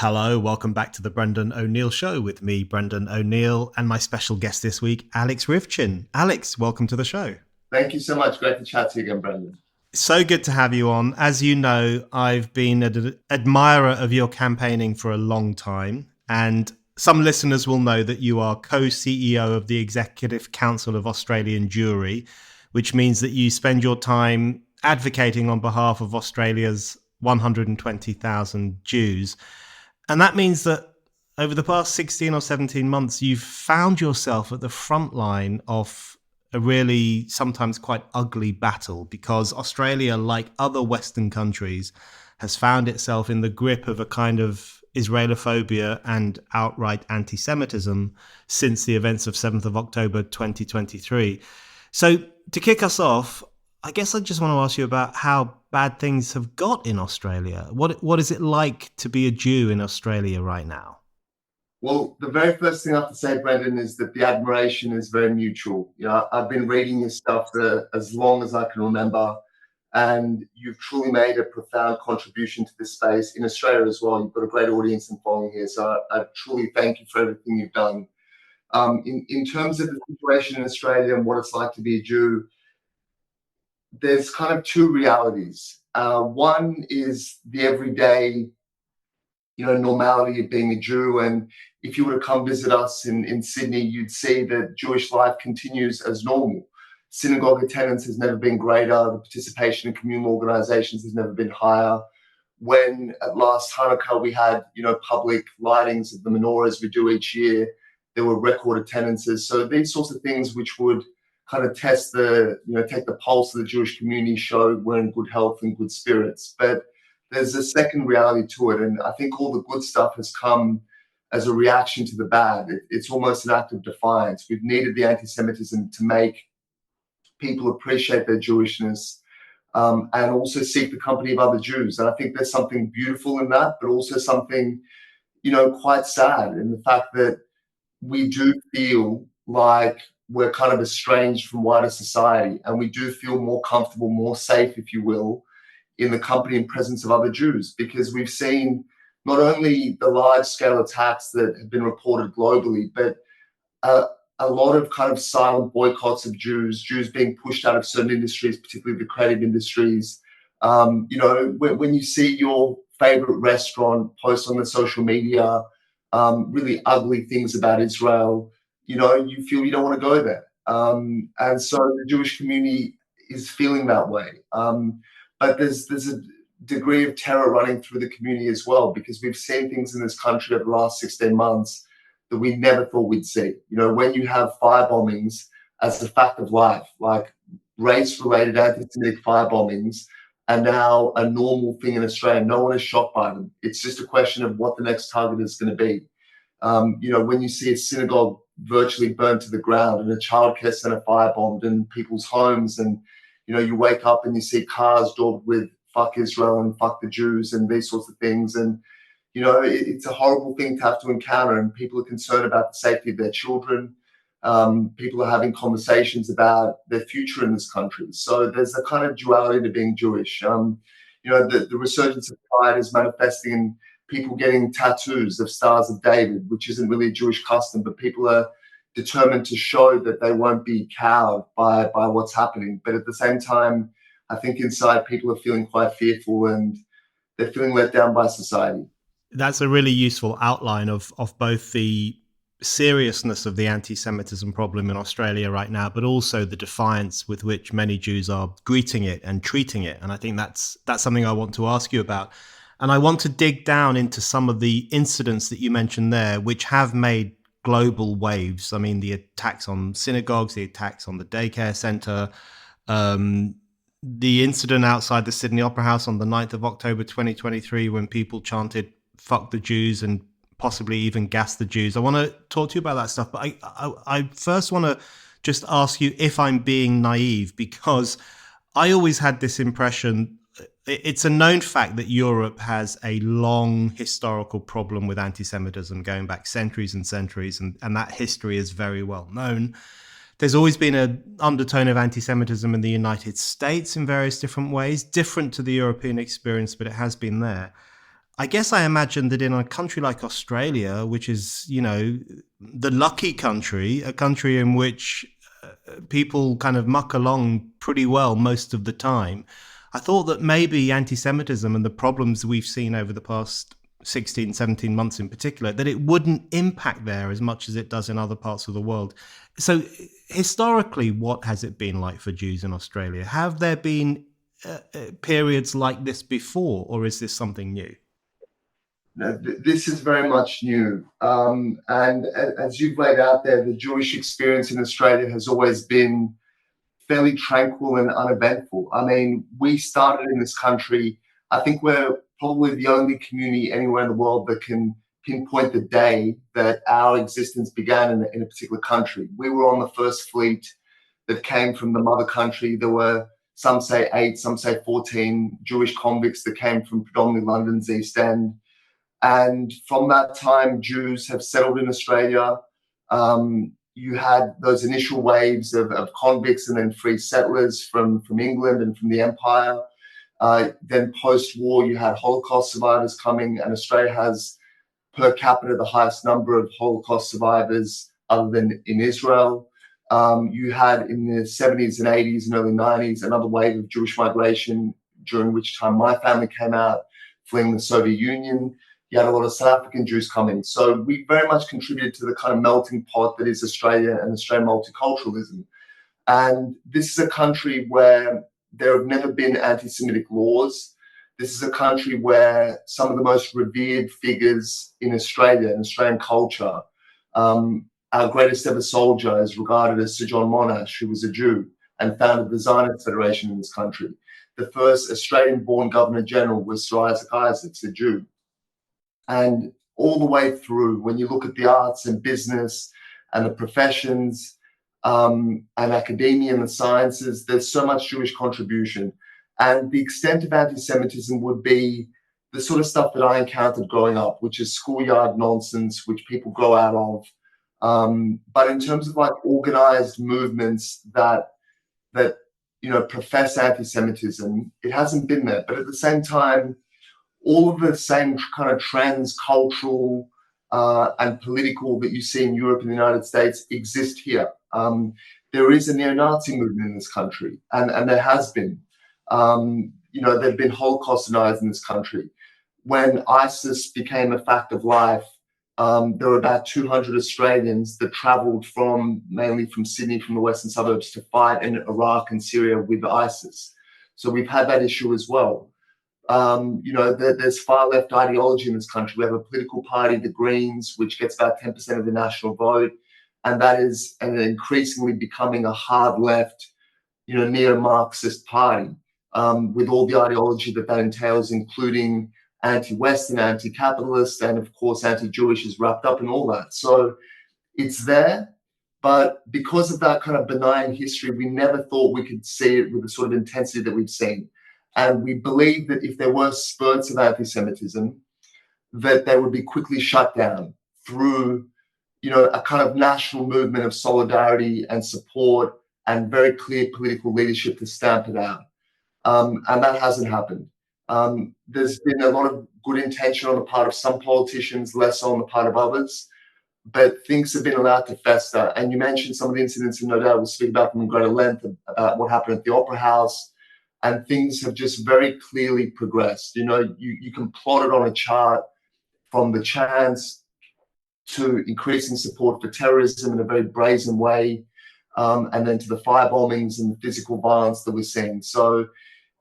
Hello, welcome back to the Brendan O'Neill Show with me, Brendan O'Neill, and my special guest this week, Alex Ryvchin. Alex, welcome to the show. Thank you so much. Great to chat to you again, Brendan. So good to have you on. As you know, I've been an admirer of your campaigning for a long time, and some listeners will know that you are co-CEO of the Executive Council of Australian Jewry, which means that you spend your time advocating on behalf of Australia's 120,000 Jews. And that means that over the past 16 or 17 months, you've found yourself at the front line of a really sometimes quite ugly battle, because Australia, like other Western countries, has found itself in the grip of a kind of Israelophobia and outright anti-Semitism since the events of 7th of October 2023. So to kick us off, I guess I just want to ask you about how bad things have got in Australia. What is it like to be a Jew in Australia right now? Well, the very first thing I have to say, Brendan, is that the admiration is very mutual. I've been reading your stuff for as long as I can remember, and you've truly made a profound contribution to this space in Australia as well. You've got a great audience and following here, so I truly thank you for everything you've done. In terms of the situation in Australia and what it's like to be a Jew, there's kind of two realities. One is the everyday, normality of being a Jew. And if you were to come visit us in Sydney, you'd see that Jewish life continues as normal. Synagogue attendance has never been greater. The participation in communal organizations has never been higher. When at last Hanukkah we had, public lightings of the menorahs we do each year, there were record attendances. So these sorts of things which would kind of take the pulse of the Jewish community, show we're in good health and good spirits. But there's a second reality to it. And I think all the good stuff has come as a reaction to the bad. It's almost an act of defiance. We've needed the anti-Semitism to make people appreciate their Jewishness, and also seek the company of other Jews. And I think there's something beautiful in that, but also something, quite sad in the fact that we do feel like we're kind of estranged from wider society, and we do feel more comfortable, more safe, if you will, in the company and presence of other Jews, because we've seen not only the large-scale attacks that have been reported globally, but a lot of kind of silent boycotts of Jews being pushed out of certain industries, particularly the creative industries. When you see your favorite restaurant post on the social media really ugly things about Israel, you feel you don't want to go there. And so the Jewish community is feeling that way. But there's a degree of terror running through the community as well, because we've seen things in this country over the last 16 months that we never thought we'd see. When you have firebombings as a fact of life, like race-related anti-Semitic firebombings are now a normal thing in Australia. No one is shocked by them. It's just a question of what the next target is going to be. When you see a synagogue virtually burned to the ground and a childcare center firebombed and people's homes, and you wake up and you see cars daubed with "fuck Israel" and "fuck the Jews" and these sorts of things, and it's a horrible thing to have to encounter. And people are concerned about the safety of their children. People are having conversations about their future in this country. So there's a kind of duality to being Jewish. The resurgence of pride is manifesting in people getting tattoos of Stars of David, which isn't really a Jewish custom, but people are determined to show that they won't be cowed by what's happening. But at the same time, I think inside people are feeling quite fearful, and they're feeling let down by society. That's a really useful outline of both the seriousness of the anti-Semitism problem in Australia right now, but also the defiance with which many Jews are greeting it and treating it. And I think that's something I want to ask you about. And I want to dig down into some of the incidents that you mentioned there, which have made global waves. I mean, the attacks on synagogues, the attacks on the daycare centre, the incident outside the Sydney Opera House on the 9th of October 2023 when people chanted "fuck the Jews" and possibly even gassed the Jews. I want to talk to you about that stuff, but I first want to just ask you if I'm being naive, because I always had this impression. It's a known fact that Europe has a long historical problem with anti-Semitism going back centuries and centuries, and that history is very well known. There's always been an undertone of anti-Semitism in the United States in various different ways, different to the European experience, but it has been there. I guess I imagine that in a country like Australia, which is, the lucky country, a country in which people kind of muck along pretty well most of the time, I thought that maybe anti-Semitism and the problems we've seen over the past 16, 17 months in particular, that it wouldn't impact there as much as it does in other parts of the world. So historically, what has it been like for Jews in Australia? Have there been periods like this before, or is this something new? No, this is very much new. And as you've laid out there, the Jewish experience in Australia has always been fairly tranquil and uneventful. I mean, we started in this country. I think we're probably the only community anywhere in the world that can pinpoint the day that our existence began in a particular country. We were on the first fleet that came from the mother country. There were, some say 8, some say 14 Jewish convicts that came from predominantly London's East End. And from that time, Jews have settled in Australia. You had those initial waves of convicts and then free settlers from England and from the Empire. Then post-war, you had Holocaust survivors coming, and Australia has per capita the highest number of Holocaust survivors other than in Israel. You had in the 70s and 80s and early 90s another wave of Jewish migration, during which time my family came out, fleeing the Soviet Union. You had a lot of South African Jews coming. So we very much contributed to the kind of melting pot that is Australia and Australian multiculturalism. And this is a country where there have never been anti-Semitic laws. This is a country where some of the most revered figures in Australia and Australian culture, our greatest ever soldier is regarded as Sir John Monash, who was a Jew and founded the Zionist Federation in this country. The first Australian-born Governor General was Sir Isaac Isaacs, a Jew. And all the way through, when you look at the arts and business and the professions and academia and the sciences, there's so much Jewish contribution. And the extent of anti-Semitism would be the sort of stuff that I encountered growing up, which is schoolyard nonsense, which people grow out of. But in terms of like organized movements that profess anti-Semitism, it hasn't been there. But at the same time, all of the same kind of trends, cultural and political, that you see in Europe and the United States exist here. There is a neo-Nazi movement in this country, and there has been. There have been Holocaust deniers in this country. When ISIS became a fact of life, there were about 200 Australians that travelled mainly from Sydney, from the western suburbs, to fight in Iraq and Syria with ISIS. So we've had that issue as well. There's far left ideology in this country. We have a political party, the Greens, which gets about 10% of the national vote, and that is increasingly becoming a hard left, neo-Marxist party, with all the ideology that entails, including anti-Western, anti-capitalist, and of course anti-Jewish is wrapped up in all that. So it's there, but because of that kind of benign history, we never thought we could see it with the sort of intensity that we've seen. And we believe that if there were spurts of anti-Semitism, that they would be quickly shut down through, a kind of national movement of solidarity and support and very clear political leadership to stamp it out. And that hasn't happened. There's been a lot of good intention on the part of some politicians, less on the part of others, but things have been allowed to fester. And you mentioned some of the incidents, and no doubt we'll speak about them in greater length, about what happened at the Opera House. And things have just very clearly progressed. You can plot it on a chart from the chants to increasing support for terrorism in a very brazen way, and then to the firebombings and the physical violence that we're seeing. So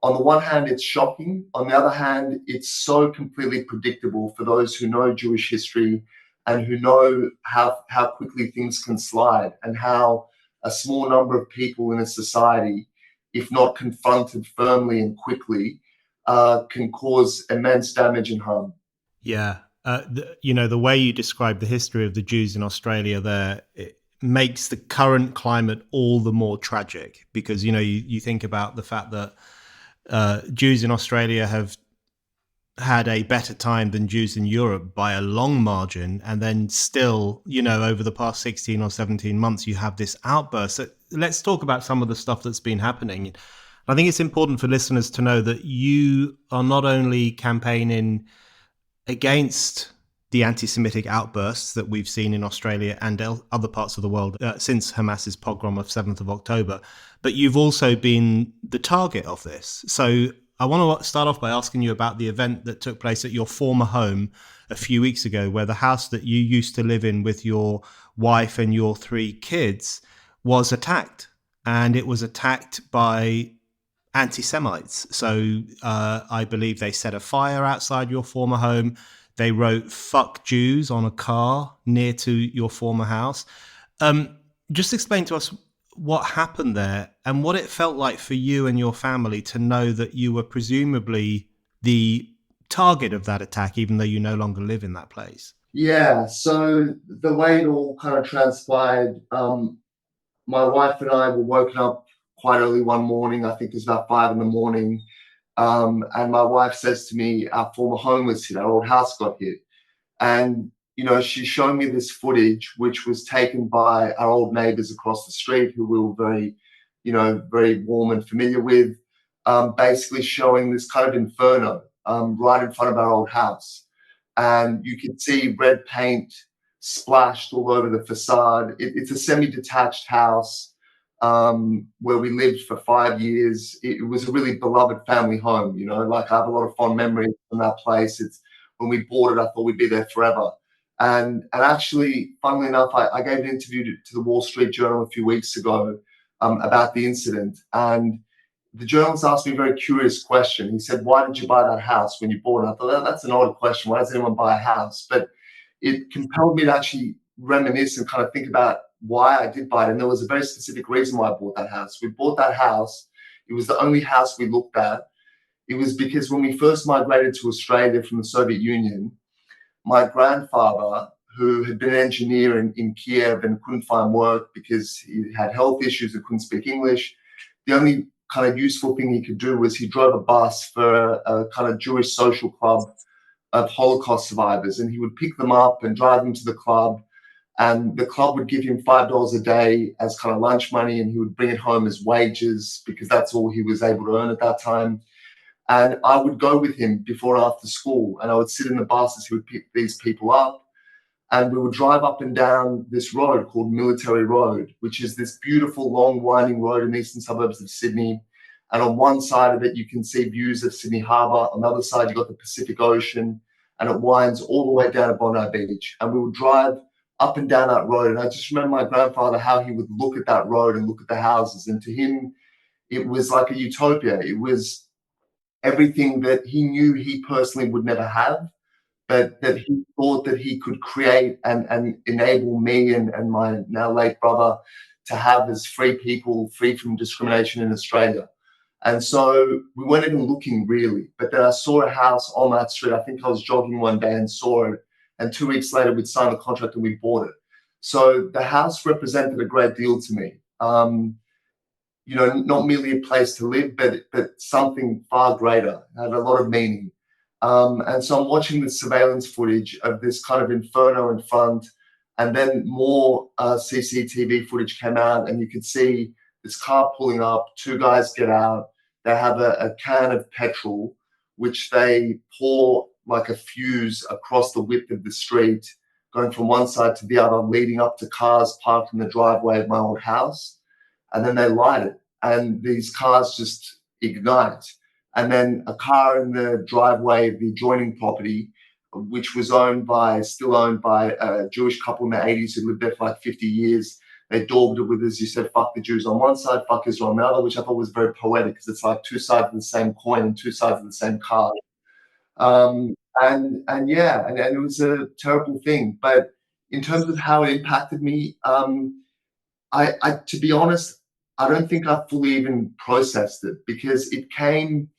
on the one hand, it's shocking. On the other hand, it's so completely predictable for those who know Jewish history and who know how quickly things can slide, and how a small number of people in a society, if not confronted firmly and quickly, can cause immense damage and harm. Yeah. The way you describe the history of the Jews in Australia there, it makes the current climate all the more tragic, because, you think about the fact that Jews in Australia have had a better time than Jews in Europe by a long margin. And then still, over the past 16 or 17 months, you have this outburst. So let's talk about some of the stuff that's been happening. I think it's important for listeners to know that you are not only campaigning against the anti-Semitic outbursts that we've seen in Australia and other parts of the world since Hamas's pogrom of 7th of October. But you've also been the target of this. So I want to start off by asking you about the event that took place at your former home a few weeks ago, where the house that you used to live in with your wife and your 3 kids was attacked. And it was attacked by anti-Semites. So I believe they set a fire outside your former home. They wrote "fuck Jews" on a car near to your former house. Just explain to us what happened there and what it felt like for you and your family to know that you were presumably the target of that attack, even though you no longer live in that place. Yeah, so the way it all kind of transpired, my wife and I were woken up quite early one morning. I think it was about 5 in the morning. And my wife says to me, our former home was hit, our old house got hit. And, she's showing me this footage, which was taken by our old neighbors across the street who we were very, very warm and familiar with, basically showing this kind of inferno right in front of our old house. And you can see red paint splashed all over the facade. It's a semi-detached house where we lived for 5 years. It was a really beloved family home, like I have a lot of fond memories from that place. It's when we bought it, I thought we'd be there forever. And actually, funnily enough, I gave an interview to the Wall Street Journal a few weeks ago about the incident. And the journalist asked me a very curious question. He said, "Why did you buy that house when you bought it?" I thought, that's an odd question. Why does anyone buy a house? But it compelled me to actually reminisce and kind of think about why I did buy it. And there was a very specific reason why I bought that house. We bought that house. It was the only house we looked at. It was because when we first migrated to Australia from the Soviet Union, my grandfather, who had been an engineer in Kiev and couldn't find work because he had health issues and couldn't speak English, the only kind of useful thing he could do was he drove a bus for a kind of Jewish social club of Holocaust survivors, and he would pick them up and drive them to the club, and the club would give him $5 a day as kind of lunch money, and he would bring it home as wages because that's all he was able to earn at that time. And I would go with him before and after school, and I would sit in the bus as he would pick these people up, and we would drive up and down this road called Military Road, which is this beautiful, long, winding road in the eastern suburbs of Sydney. And on one side of it, you can see views of Sydney Harbour. On the other side, you've got the Pacific Ocean, and it winds all the way down to Bondi Beach. And we would drive up and down that road. And I just remember my grandfather, how he would look at that road and look at the houses. And to him, it was like a utopia. It was everything that he knew he personally would never have, but that he thought that he could create and enable me and my now late brother to have as free people, free from discrimination in Australia. And so we weren't even looking really, but then I saw a house on that street. I think I was jogging one day and saw it. And 2 weeks later, we'd signed a contract and we bought it. So the house represented a great deal to me. Not merely a place to live, but something far greater, had a lot of meaning. And so I'm watching the surveillance footage of this kind of inferno in front, and then more CCTV footage came out, and you could see this car pulling up, 2 guys get out, they have a can of petrol, which they pour like a fuse across the width of the street, going from one side to the other, leading up to cars parked in the driveway of my old house. And then they light it, and these cars just ignite. And then a car in the driveway of the adjoining property, which was still owned by a Jewish couple in the 80s who lived there for like 50 years. They daubed it with, as you said, "fuck the Jews" on one side, "fuck Israel" on the other, which I thought was very poetic because it's like 2 sides of the same coin and 2 sides of the same card. And it was a terrible thing. But in terms of how it impacted me, to be honest, I don't think I fully even processed it because it came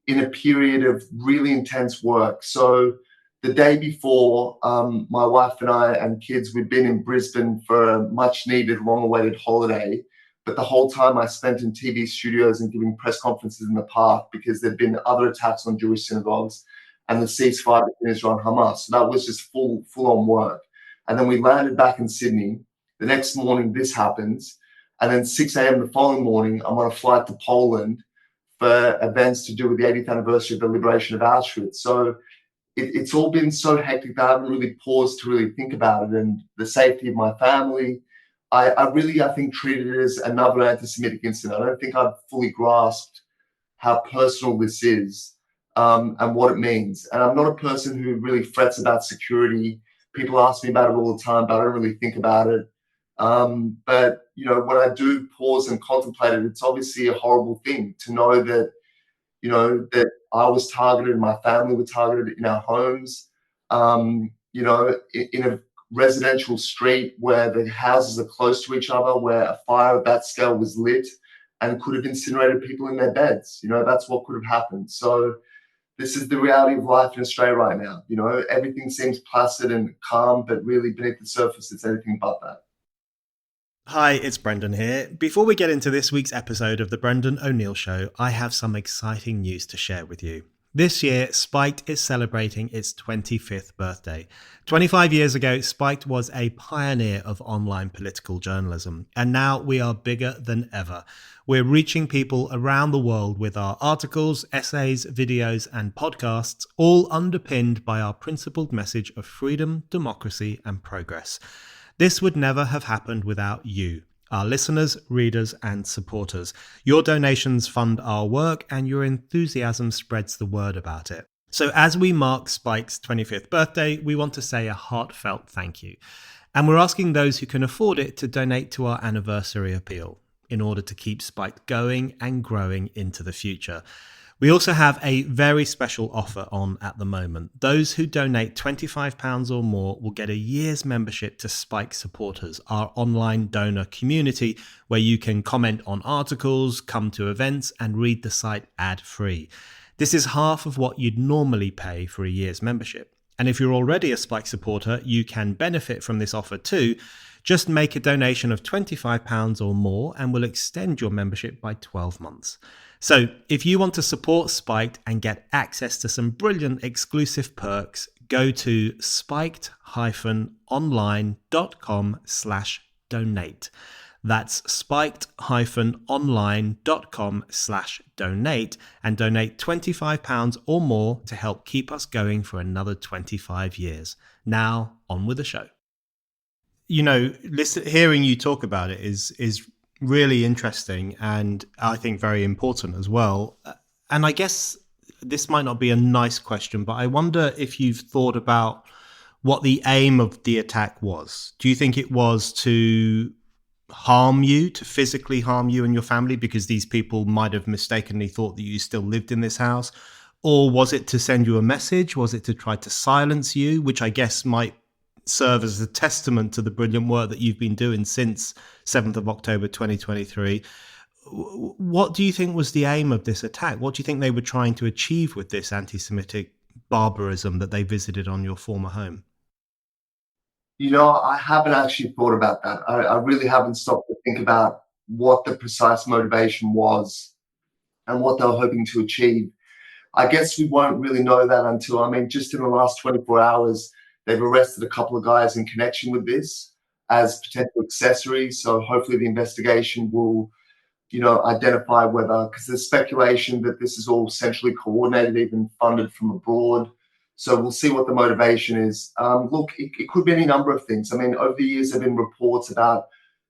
in a period of really intense work. So the day before, my wife and I and kids, we'd been in Brisbane for a much needed, long awaited holiday. But the whole time I spent in TV studios and giving press conferences in the park because there'd been other attacks on Jewish synagogues and the ceasefire between Israel and Hamas. So that was just full on work. And then we landed back in Sydney. The next morning, this happens. And then 6 a.m. the following morning, I'm on a flight to Poland for events to do with the 80th anniversary of the liberation of Auschwitz. So it's all been so hectic that I haven't really paused to really think about it and the safety of my family. I really, I think, treated it as another anti-Semitic incident. I don't think I've fully grasped how personal this is, and what it means. And I'm not a person who really frets about security. People ask me about it all the time, but I don't really think about it. But when I do pause and contemplate it, it's obviously a horrible thing to know that that I was targeted, my family were targeted in our homes, in a residential street where the houses are close to each other, where a fire of that scale was lit and could have incinerated people in their beds. That's what could have happened. So this is the reality of life in Australia right now. Everything seems placid and calm, but really beneath the surface, it's anything but that. Hi, it's Brendan here. Before we get into this week's episode of The Brendan O'Neill Show, I have some exciting news to share with you. This year, Spiked is celebrating its 25th birthday. 25 years ago, Spiked was a pioneer of online political journalism, and now we are bigger than ever. We're reaching people around the world with our articles, essays, videos, and podcasts, all underpinned by our principled message of freedom, democracy, and progress. This would never have happened without you, our listeners, readers, and supporters. Your donations fund our work, and your enthusiasm spreads the word about it. So as we mark Spike's 25th birthday, we want to say a heartfelt thank you. And we're asking those who can afford it to donate to our anniversary appeal in order to keep Spike going and growing into the future. We also have a very special offer on at the moment. Those who donate £25 or more will get a year's membership to Spike Supporters, our online donor community where you can comment on articles, come to events, and read the site ad-free. This is half of what you'd normally pay for a year's membership. And if you're already a Spike supporter, you can benefit from this offer too. Just make a donation of £25 or more and we'll extend your membership by 12 months. So if you want to support Spiked and get access to some brilliant exclusive perks, go to spiked-online.com/donate. That's spiked-online.com/donate and donate £25 or more to help keep us going for another 25 years. Now, on with the show. Hearing you talk about it is really interesting and I think very important as well. And I guess this might not be a nice question, but I wonder if you've thought about what the aim of the attack was. Do you think it was to harm you, to physically harm you and your family because these people might have mistakenly thought that you still lived in this house? Or was it to send you a message? Was it to try to silence you, which I guess might serve as a testament to the brilliant work that you've been doing since 7th of October 2023. What do you think was the aim of this attack? What do you think they were trying to achieve with this anti-Semitic barbarism that they visited on your former home? I haven't actually thought about that. I really haven't stopped to think about what the precise motivation was and what they were hoping to achieve. I guess we won't really know that until, just in the last 24 hours, they've arrested a couple of guys in connection with this as potential accessories. So hopefully the investigation will, identify whether, because there's speculation that this is all centrally coordinated, even funded from abroad. So we'll see what the motivation is. Look, it could be any number of things. Over the years, there have been reports about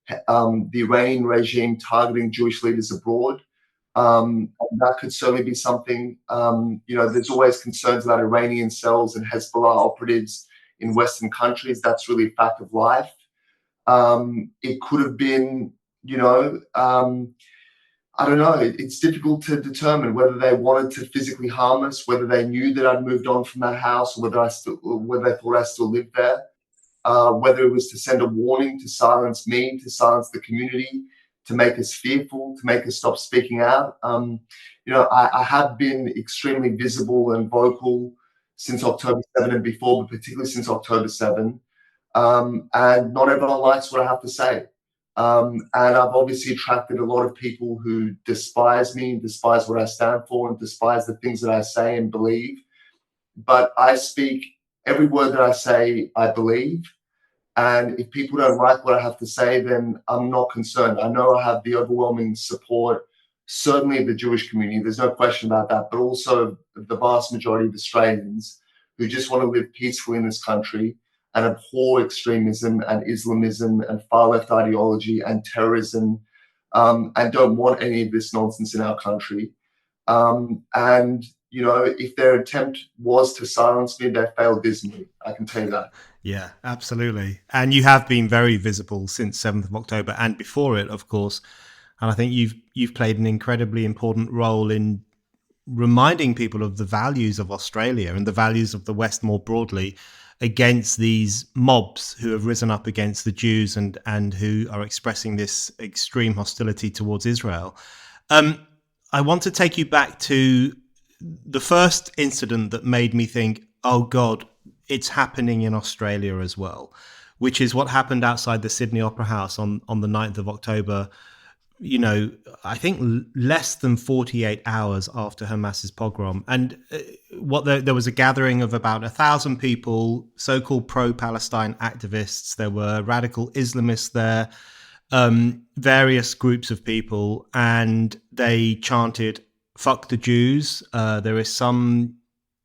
the Iranian regime targeting Jewish leaders abroad. That could certainly be something. There's always concerns about Iranian cells and Hezbollah operatives in Western countries. That's really a fact of life. It could have been, I don't know. It's difficult to determine whether they wanted to physically harm us, whether they knew that I'd moved on from that house, or whether they thought I still lived there. Whether it was to send a warning, to silence me, to silence the community, to make us fearful, to make us stop speaking out. I have been extremely visible and vocal since October 7 and before, but particularly since October 7. And not everyone likes what I have to say. And I've obviously attracted a lot of people who despise me, despise what I stand for, and despise the things that I say and believe. But I speak every word that I say, I believe. And if people don't like what I have to say, then I'm not concerned. I know I have the overwhelming support, certainly of the Jewish community. There's no question about that, but also the vast majority of Australians who just want to live peacefully in this country and abhor extremism and Islamism and far left ideology and terrorism, and don't want any of this nonsense in our country. And if their attempt was to silence me, they failed dismally. I can tell you that. Yeah, absolutely. And you have been very visible since 7th of October and before it, of course. And I think you've played an incredibly important role in reminding people of the values of Australia and the values of the West more broadly against these mobs who have risen up against the Jews and who are expressing this extreme hostility towards Israel. I want to take you back to the first incident that made me think, oh God, it's happening in Australia as well, which is what happened outside the Sydney Opera House on the 9th of October. I think less than 48 hours after Hamas's pogrom. And there was a gathering of about 1,000 people, so-called pro-Palestine activists. There were radical Islamists there, various groups of people, and they chanted, "Fuck the Jews." There is some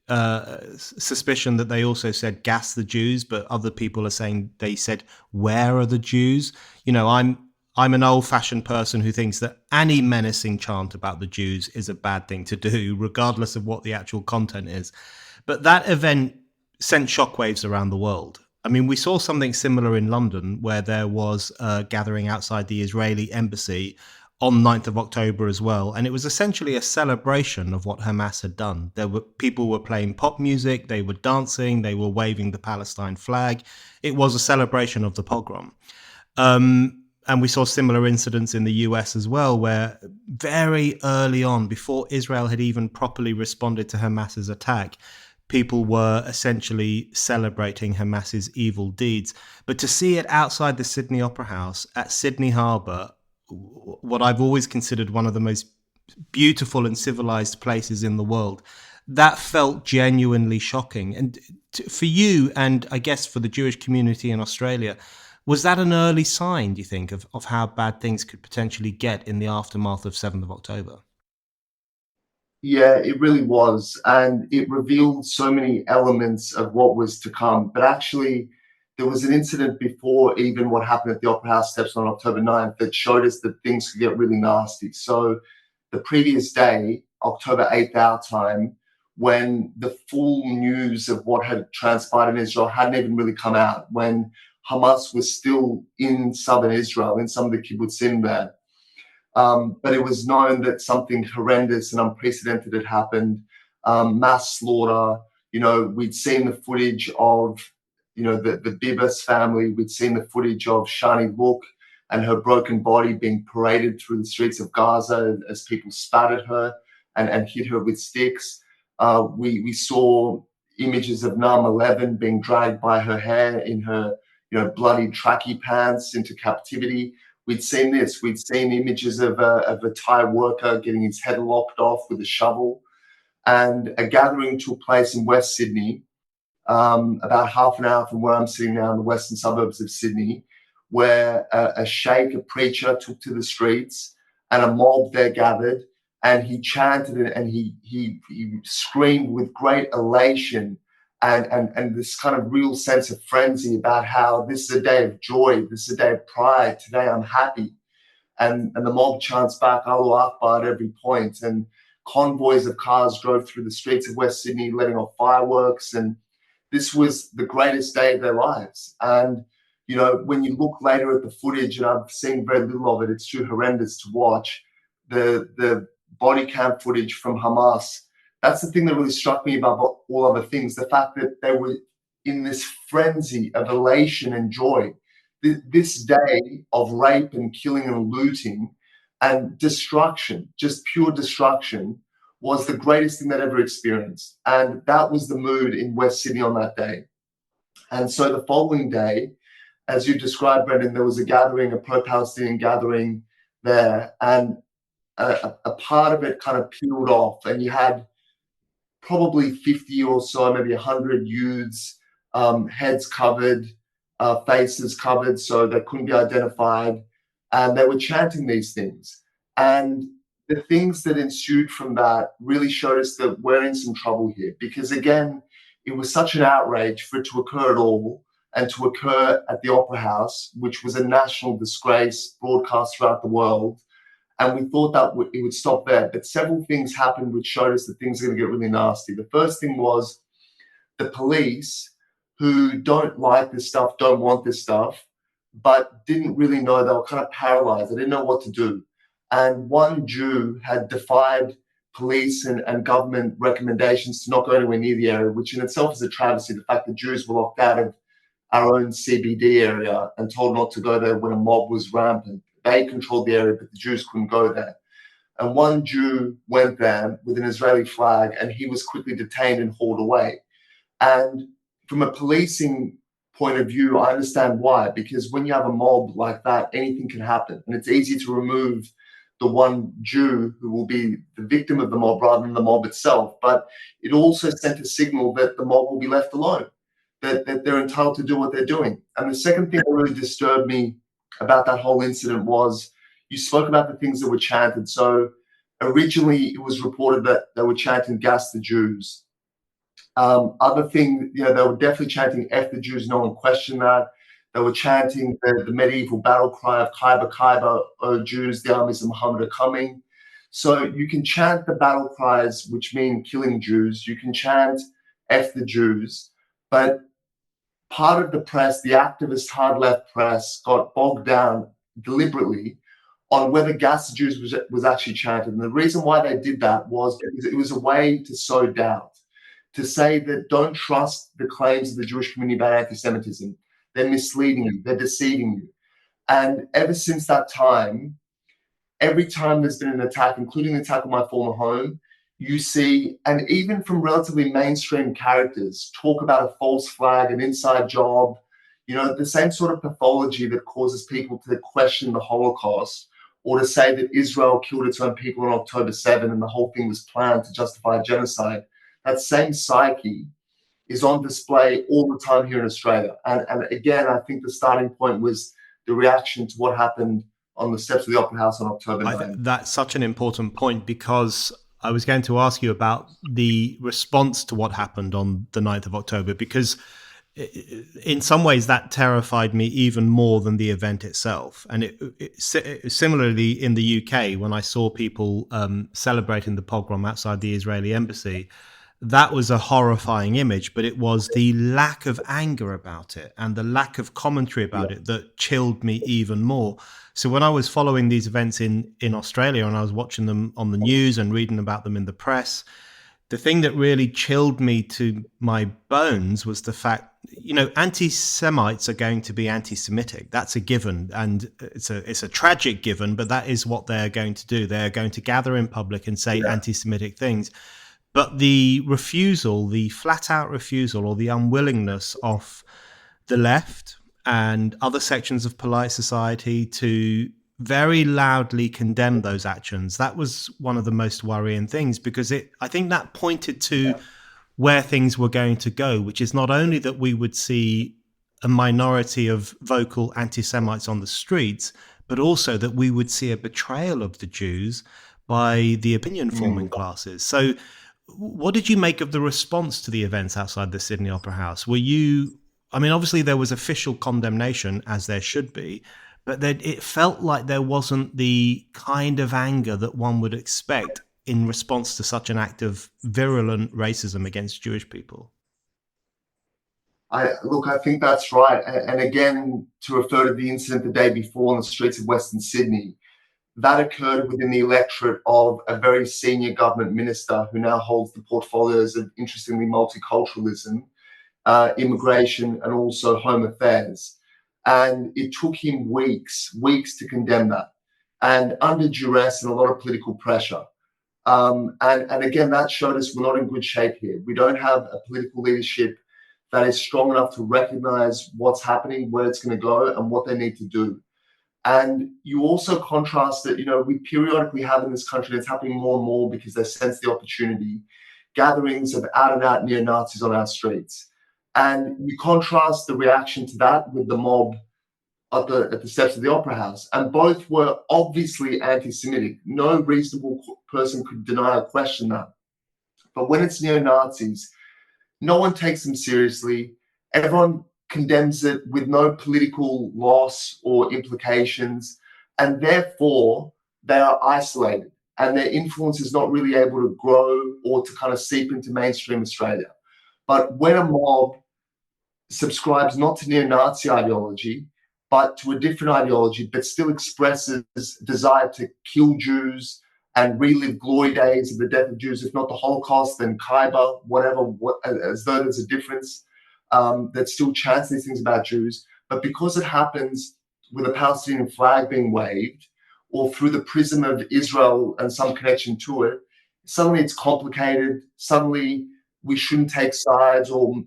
suspicion that they also said "gas the Jews," but other people are saying they said "where are the Jews?" I'm an old-fashioned person who thinks that any menacing chant about the Jews is a bad thing to do, regardless of what the actual content is. But that event sent shockwaves around the world. I mean, we saw something similar in London, where there was a gathering outside the Israeli embassy on 9th of October as well. And it was essentially a celebration of what Hamas had done. People were playing pop music, they were dancing, they were waving the Palestine flag. It was a celebration of the pogrom. And we saw similar incidents in the US as well, where very early on, before Israel had even properly responded to Hamas's attack, people were essentially celebrating Hamas's evil deeds. But to see it outside the Sydney Opera House at Sydney Harbour, what I've always considered one of the most beautiful and civilized places in the world, that felt genuinely shocking. And for you, and I guess for the Jewish community in Australia, was that an early sign, do you think, of how bad things could potentially get in the aftermath of 7th of October? Yeah, it really was. And it revealed so many elements of what was to come. But actually, there was an incident before even what happened at the Opera House steps on October 9th that showed us that things could get really nasty. So the previous day, October 8th our time, when the full news of what had transpired in Israel hadn't even really come out, when Hamas was still in southern Israel, in some of the kibbutzim there. But it was known that something horrendous and unprecedented had happened, mass slaughter. We'd seen the footage of, the Bibas family. We'd seen the footage of Shani Look and her broken body being paraded through the streets of Gaza as people spat at her and hit her with sticks. We saw images of Naam 11 being dragged by her hair in her bloody tracky pants into captivity. We'd seen this. We'd seen images of a Thai worker getting his head lopped off with a shovel. And a gathering took place in West Sydney, about half an hour from where I'm sitting now in the western suburbs of Sydney, where a sheikh, a preacher, took to the streets and a mob there gathered. And he chanted and he screamed with great elation and this kind of real sense of frenzy about how this is a day of joy, this is a day of pride, today I'm happy. And the mob chants back, Allahu Akbar at every point. And convoys of cars drove through the streets of West Sydney, letting off fireworks. And this was the greatest day of their lives. And, when you look later at the footage, and I've seen very little of it, it's too horrendous to watch, the body cam footage from Hamas. That's the thing that really struck me about all other things, the fact that they were in this frenzy of elation and joy. This day of rape and killing and looting and destruction, just pure destruction, was the greatest thing they'd ever experienced. And that was the mood in West Sydney on that day. And so the following day, as you described, Brendan, there was a gathering, a pro-Palestinian gathering there, and a part of it kind of peeled off, and you had probably 50 or so, maybe 100 youths, heads covered, faces covered, so they couldn't be identified. And they were chanting these things. And the things that ensued from that really showed us that we're in some trouble here. Because again, it was such an outrage for it to occur at all, and to occur at the Opera House, which was a national disgrace broadcast throughout the world. And we thought that it would stop there. But several things happened which showed us that things are going to get really nasty. The first thing was the police, who don't like this stuff, don't want this stuff, but didn't really know. They were kind of paralyzed. They didn't know what to do. And one Jew had defied police and government recommendations to not go anywhere near the area, which in itself is a travesty. The fact that Jews were locked out of our own CBD area and told not to go there when a mob was rampant. They controlled the area, but the Jews couldn't go there. And one Jew went there with an Israeli flag, and he was quickly detained and hauled away. And from a policing point of view, I understand why, because when you have a mob like that, anything can happen. And it's easy to remove the one Jew who will be the victim of the mob rather than the mob itself. But it also sent a signal that the mob will be left alone, that they're entitled to do what they're doing. And the second thing that really disturbed me about that whole incident was you spoke about the things that were chanted. So originally it was reported that they were chanting "Gas the Jews." Other thing, they were definitely chanting "F the Jews." No one questioned that. They were chanting the medieval battle cry of "Khyber, Khyber, O Jews, the armies of Muhammad are coming." So you can chant the battle cries, which mean killing Jews. You can chant "F the Jews," but part of the press, the activist hard left press, got bogged down deliberately on whether "Gas the Jews" was actually chanted. And the reason why they did that was because it was a way to sow doubt, to say that don't trust the claims of the Jewish community about anti-Semitism. They're misleading you. They're deceiving you. And ever since that time, every time there's been an attack, including the attack on my former home, you see, and even from relatively mainstream characters, talk about a false flag, an inside job, the same sort of pathology that causes people to question the Holocaust, or to say that Israel killed its own people on October 7 and the whole thing was planned to justify genocide. That same psyche is on display all the time here in Australia. And again, I think the starting point was the reaction to what happened on the steps of the Opera House on October 9. That's such an important point, because I was going to ask you about the response to what happened on the 9th of October, because in some ways that terrified me even more than the event itself. And similarly in the UK, when I saw people celebrating the pogrom outside the Israeli embassy, that was a horrifying image, but it was the lack of anger about it and the lack of commentary about it that chilled me even more. So when I was following these events in Australia and I was watching them on the news and reading about them in the press, the thing that really chilled me to my bones was the fact, anti-Semites are going to be anti-Semitic. That's a given, and it's a tragic given, but that is what they're going to do. They're going to gather in public and say anti-Semitic things. But the refusal, the flat-out refusal or the unwillingness of the left and other sections of polite society to very loudly condemn those actions, that was one of the most worrying things, because I think that pointed to where things were going to go, which is not only that we would see a minority of vocal anti-Semites on the streets, but also that we would see a betrayal of the Jews by the opinion-forming classes. So what did you make of the response to the events outside the Sydney Opera House? Obviously there was official condemnation, as there should be, but it felt like there wasn't the kind of anger that one would expect in response to such an act of virulent racism against Jewish people. I think that's right. And again, to refer to the incident the day before on the streets of Western Sydney, that occurred within the electorate of a very senior government minister who now holds the portfolios of, interestingly, multiculturalism, immigration, and also home affairs. And it took him weeks to condemn that, and under duress and a lot of political pressure. And again, that showed us we're not in good shape here. We don't have a political leadership that is strong enough to recognize what's happening, where it's going to go, and what they need to do. And you also contrast that, we periodically have in this country, and it's happening more and more because they sense the opportunity, gatherings of out-and-out neo-Nazis on our streets. And you contrast the reaction to that with the mob at the steps of the Opera House. And both were obviously anti-Semitic. No reasonable person could deny or question that. But when it's neo-Nazis, no one takes them seriously. Everyone condemns it with no political loss or implications, and therefore they are isolated, and their influence is not really able to grow or to kind of seep into mainstream Australia. But when a mob subscribes not to neo-Nazi ideology, but to a different ideology, but still expresses desire to kill Jews and relive glory days of the death of Jews, if not the Holocaust, then Khyber, whatever, as though there's a difference, that still chants these things about Jews. But because it happens with a Palestinian flag being waved, or through the prism of Israel and some connection to it, suddenly it's complicated. Suddenly we shouldn't take sides, or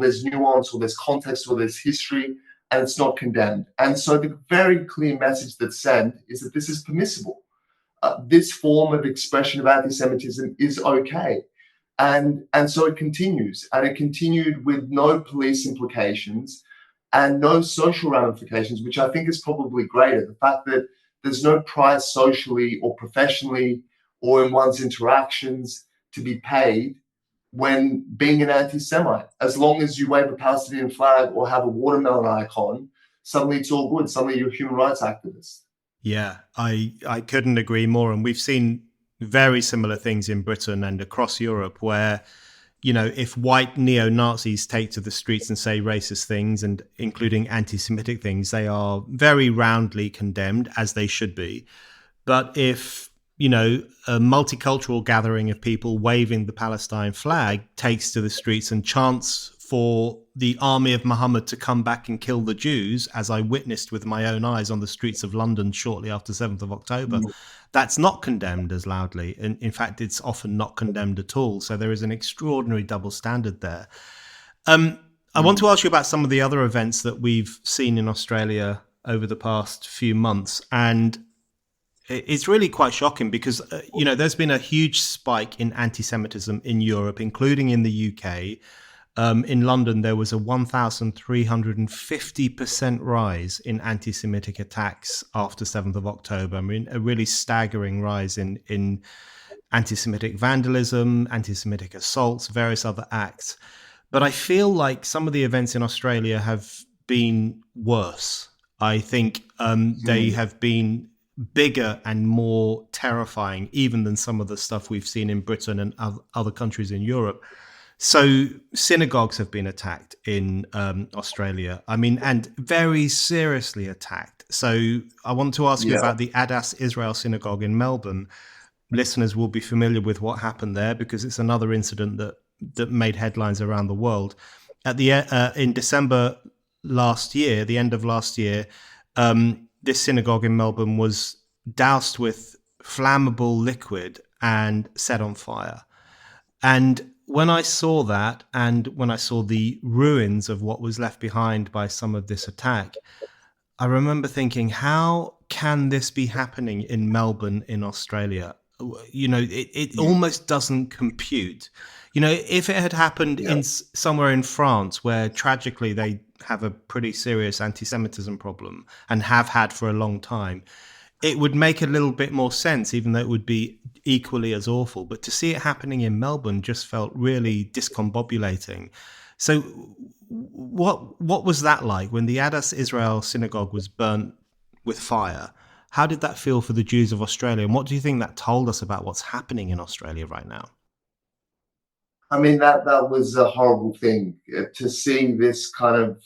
there's nuance, or there's context, or there's history, and it's not condemned. And so the very clear message that's sent is that this is permissible. This form of expression of anti-Semitism is okay. And so it continues, and it continued with no police implications and no social ramifications, which I think is probably greater. The fact that there's no price socially or professionally or in one's interactions to be paid when being an anti-Semite. As long as you wave a Palestinian flag or have a watermelon icon, suddenly it's all good. Suddenly you're a human rights activist. Yeah, I couldn't agree more. And we've seen very similar things in Britain and across Europe where, you know, if white neo-Nazis take to the streets and say racist things, and including anti-Semitic things, they are very roundly condemned, as they should be. But if, you know, a multicultural gathering of people waving the Palestine flag takes to the streets and chants for the army of Muhammad to come back and kill the Jews, as I witnessed with my own eyes on the streets of London shortly after 7th of October, that's not condemned as loudly. And in fact, it's often not condemned at all. So there is an extraordinary double standard there. I want to ask you about some of the other events that we've seen in Australia over the past few months. And it's really quite shocking because, you know, there's been a huge spike in anti-Semitism in Europe, including in the UK. In London, there was a 1,350% rise in anti-Semitic attacks after 7th of October. I mean, a really staggering rise in anti-Semitic vandalism, anti-Semitic assaults, various other acts. But I feel like some of the events in Australia have been worse. I think they have been bigger and more terrifying even than some of the stuff we've seen in Britain and other countries in Europe. So synagogues have been attacked in Australia. I mean, and very seriously attacked. So I want to ask you about the Adas Israel Synagogue in Melbourne. Listeners will be familiar with what happened there because it's another incident that made headlines around the world. At the in December last year, the end of last year, this synagogue in Melbourne was doused with flammable liquid and set on fire. And when I saw that, and when I saw the ruins of what was left behind by some of this attack, I remember thinking, how can this be happening in Melbourne in Australia? You know, it almost doesn't compute. You know, if it had happened in somewhere in France, where tragically they have a pretty serious anti-Semitism problem and have had for a long time, it would make a little bit more sense, even though it would be equally as awful. But to see it happening in Melbourne just felt really discombobulating. So what was that like when the Adas Israel Synagogue was burnt with fire? How did that feel for the Jews of Australia? And what do you think that told us about what's happening in Australia right now? I mean, that was a horrible thing to see this kind of,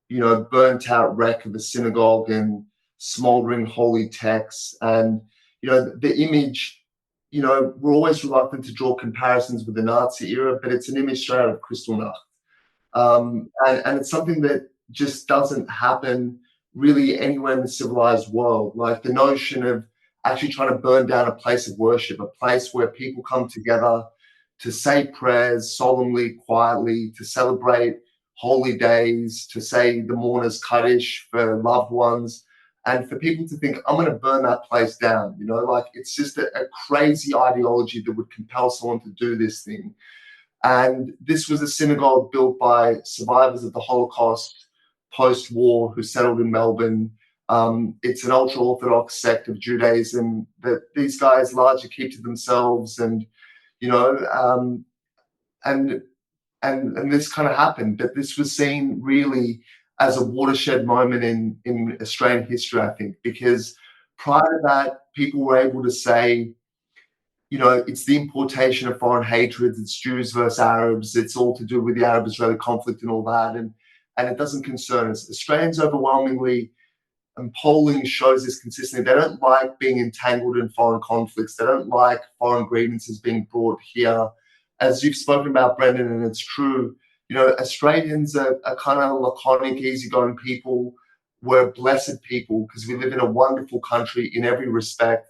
you know, burnt out wreck of a synagogue and smoldering holy texts. And, you know, the image, you know, we're always reluctant to draw comparisons with the Nazi era, but it's an image straight out of Kristallnacht. And it's something that just doesn't happen really anywhere in the civilized world. Like the notion of actually trying to burn down a place of worship, a place where people come together to say prayers solemnly, quietly, to celebrate holy days, to say the mourner's Kaddish for loved ones, and for people to think, I'm going to burn that place down. You know, like it's just a crazy ideology that would compel someone to do this thing. And this was a synagogue built by survivors of the Holocaust post-war who settled in Melbourne. It's an ultra-Orthodox sect of Judaism that these guys largely keep to themselves. And, you know, and and this kind of happened, but this was seen really as a watershed moment in Australian history, I think, because prior to that, people were able to say, you know, it's the importation of foreign hatreds, it's Jews versus Arabs, it's all to do with the Arab-Israeli conflict and all that, and it doesn't concern us. Australians overwhelmingly, and polling shows this consistently, they don't like being entangled in foreign conflicts. They don't like foreign grievances being brought here. As you've spoken about, Brendan, and it's true, you know, Australians are kind of laconic, easygoing people. We're blessed people because we live in a wonderful country in every respect.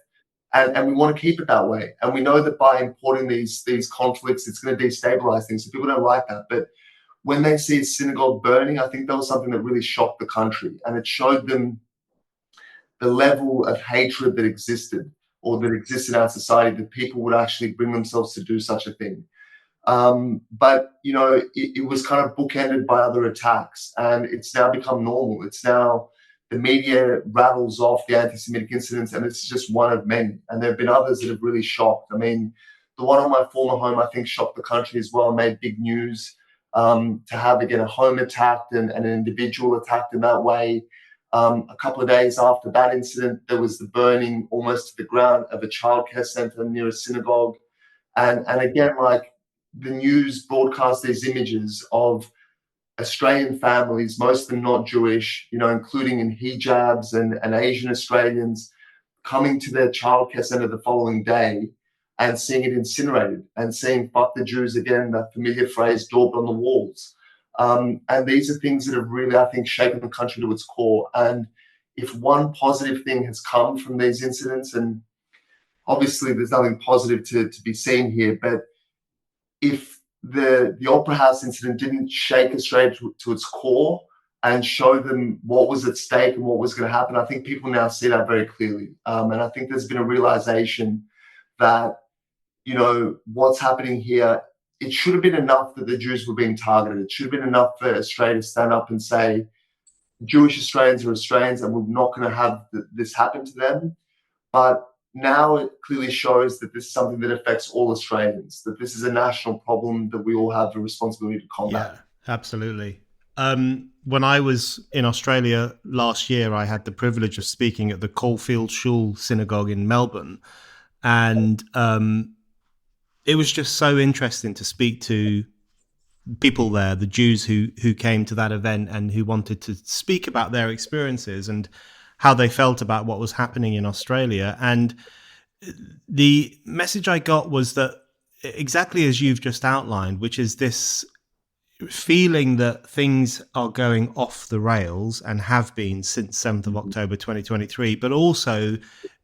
And we want to keep it that way. And we know that by importing these conflicts, it's going to destabilize things. So people don't like that. But when they see a synagogue burning, I think that was something that really shocked the country. And it showed them the level of hatred that existed or that exists in our society, that people would actually bring themselves to do such a thing. But, you know, it was kind of bookended by other attacks, and it's now become normal. It's now the media rattles off the anti-Semitic incidents, and it's just one of many. And there have been others that have really shocked. I mean, the one on my former home, I think, shocked the country as well, made big news. To have, again, a home attacked and an individual attacked in that way. A couple of days after that incident, there was the burning almost to the ground of a childcare center near a synagogue. And again, like, the news broadcast these images of Australian families, most of them not Jewish, you know, including in hijabs and Asian Australians, coming to their childcare center the following day and seeing it incinerated and seeing "fuck the Jews" again, that familiar phrase, daubed on the walls. And these are things that have really, I think, shaken the country to its core. And if one positive thing has come from these incidents, and obviously there's nothing positive to be seen here, but if the Opera House incident didn't shake Australia to its core and show them what was at stake and what was going to happen, I think people now see that very clearly. And I think there's been a realization that, you know, what's happening here, it should have been enough that the Jews were being targeted. It should have been enough for Australia to stand up and say, Jewish Australians are Australians and we're not going to have this happen to them. But now it clearly shows that this is something that affects all Australians, that this is a national problem that we all have the responsibility to combat. Yeah, absolutely. When I was in Australia last year, I had the privilege of speaking at the Caulfield Shul Synagogue in Melbourne. And it was just so interesting to speak to people there, the Jews who came to that event and who wanted to speak about their experiences and how they felt about what was happening in Australia. And the message I got was that exactly as you've just outlined, which is this feeling that things are going off the rails and have been since 7th of October 2023, but also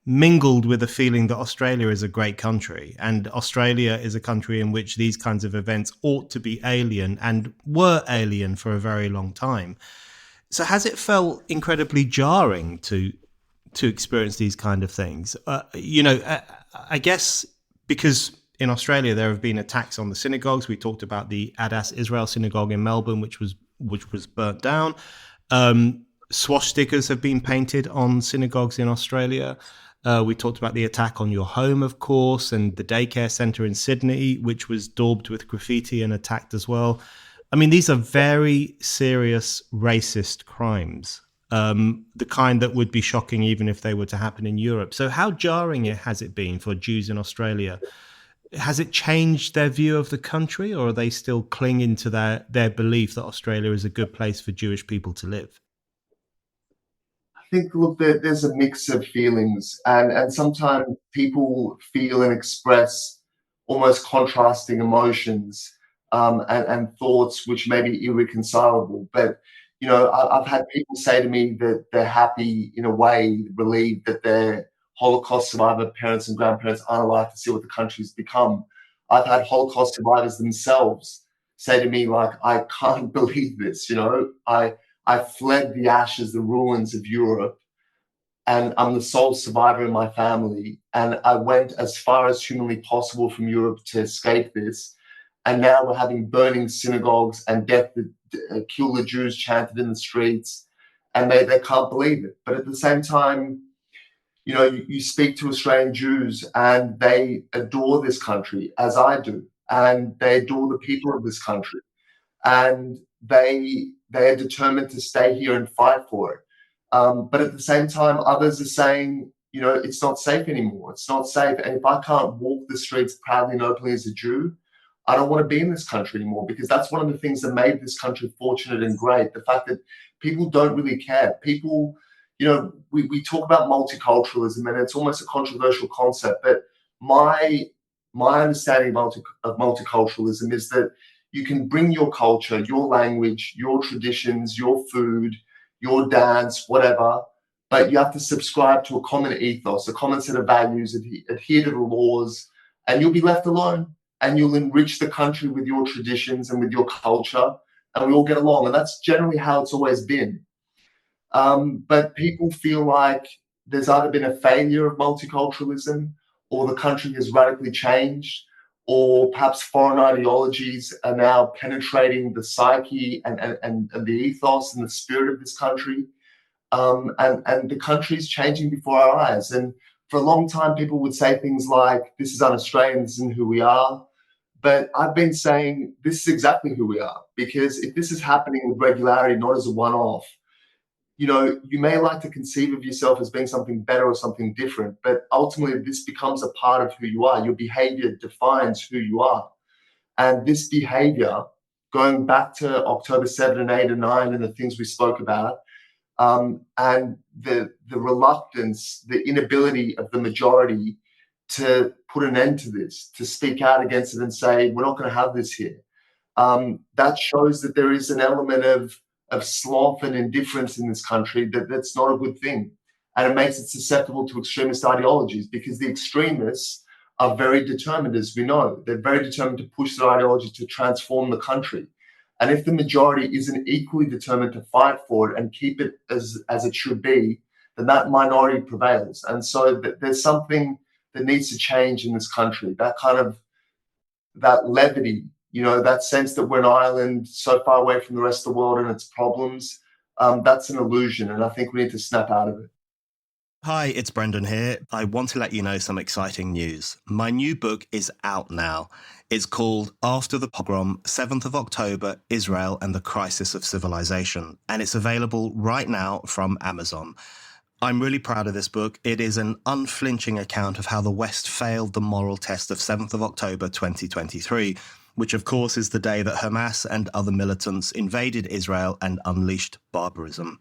mingled with a feeling that Australia is a great country and Australia is a country in which these kinds of events ought to be alien and were alien for a very long time. So has it felt incredibly jarring to experience these kind of things? I guess because in Australia there have been attacks on the synagogues. We talked about the Adas Israel synagogue in Melbourne, which was burnt down. Swastikas have been painted on synagogues in Australia. We talked about the attack on your home, of course, and the daycare centre in Sydney, which was daubed with graffiti and attacked as well. I mean, these are very serious racist crimes, the kind that would be shocking even if they were to happen in Europe. So how jarring has it been for Jews in Australia? Has it changed their view of the country, or are they still clinging to their belief that Australia is a good place for Jewish people to live? I think, look, there's a mix of feelings, and sometimes people feel and express almost contrasting emotions, and thoughts which may be irreconcilable. But, you know, I've had people say to me that they're happy, in a way, relieved that their Holocaust survivor parents and grandparents aren't allowed to see what the country's become. I've had Holocaust survivors themselves say to me, like, I can't believe this, you know, I fled the ashes, the ruins of Europe, and I'm the sole survivor in my family. And I went as far as humanly possible from Europe to escape this. And now we're having burning synagogues and death, kill the Jews chanted in the streets. And they can't believe it. But at the same time, you know, you speak to Australian Jews and they adore this country, as I do. And they adore the people of this country. and they are determined to stay here and fight for it. But at the same time, others are saying, it's not safe anymore. It's not safe. And if I can't walk the streets proudly and openly as a Jew, I don't want to be in this country anymore, because that's one of the things that made this country fortunate and great. The fact that people don't really care. People, we talk about multiculturalism, and it's almost a controversial concept, but my understanding of multiculturalism is that you can bring your culture, your language, your traditions, your food, your dance, whatever, but you have to subscribe to a common ethos, a common set of values, adhere to the laws, and you'll be left alone, and you'll enrich the country with your traditions and with your culture, and we all get along. And that's generally how it's always been. But people feel like there's either been a failure of multiculturalism, or the country has radically changed, or perhaps foreign ideologies are now penetrating the psyche and the ethos and the spirit of this country. And the country is changing before our eyes. And for a long time, people would say things like, this is un-Australian, this isn't who we are. But I've been saying this is exactly who we are, because if this is happening with regularity, not as a one-off, you may like to conceive of yourself as being something better or something different, but ultimately this becomes a part of who you are. Your behavior defines who you are. And this behavior, going back to October 7 and 8 and 9 and the things we spoke about, and the reluctance, the inability of the majority to put an end to this, to speak out against it and say, we're not going to have this here. That shows that there is an element of sloth and indifference in this country that's not a good thing. And it makes it susceptible to extremist ideologies, because the extremists are very determined, as we know. They're very determined to push their ideology to transform the country. And if the majority isn't equally determined to fight for it and keep it as it should be, then that minority prevails. And so there's something that needs to change in this country, that levity, that sense that we're an island so far away from the rest of the world and its problems. That's an illusion, and I think we need to snap out of it. Hi, it's Brendan here. I want to let you know some exciting news. My new book is out now. It's called After the Pogrom, 7th of October, Israel and the Crisis of Civilization, and it's available right now from Amazon. I'm really proud of this book. It is an unflinching account of how the West failed the moral test of 7th of October 2023, which of course is the day that Hamas and other militants invaded Israel and unleashed barbarism.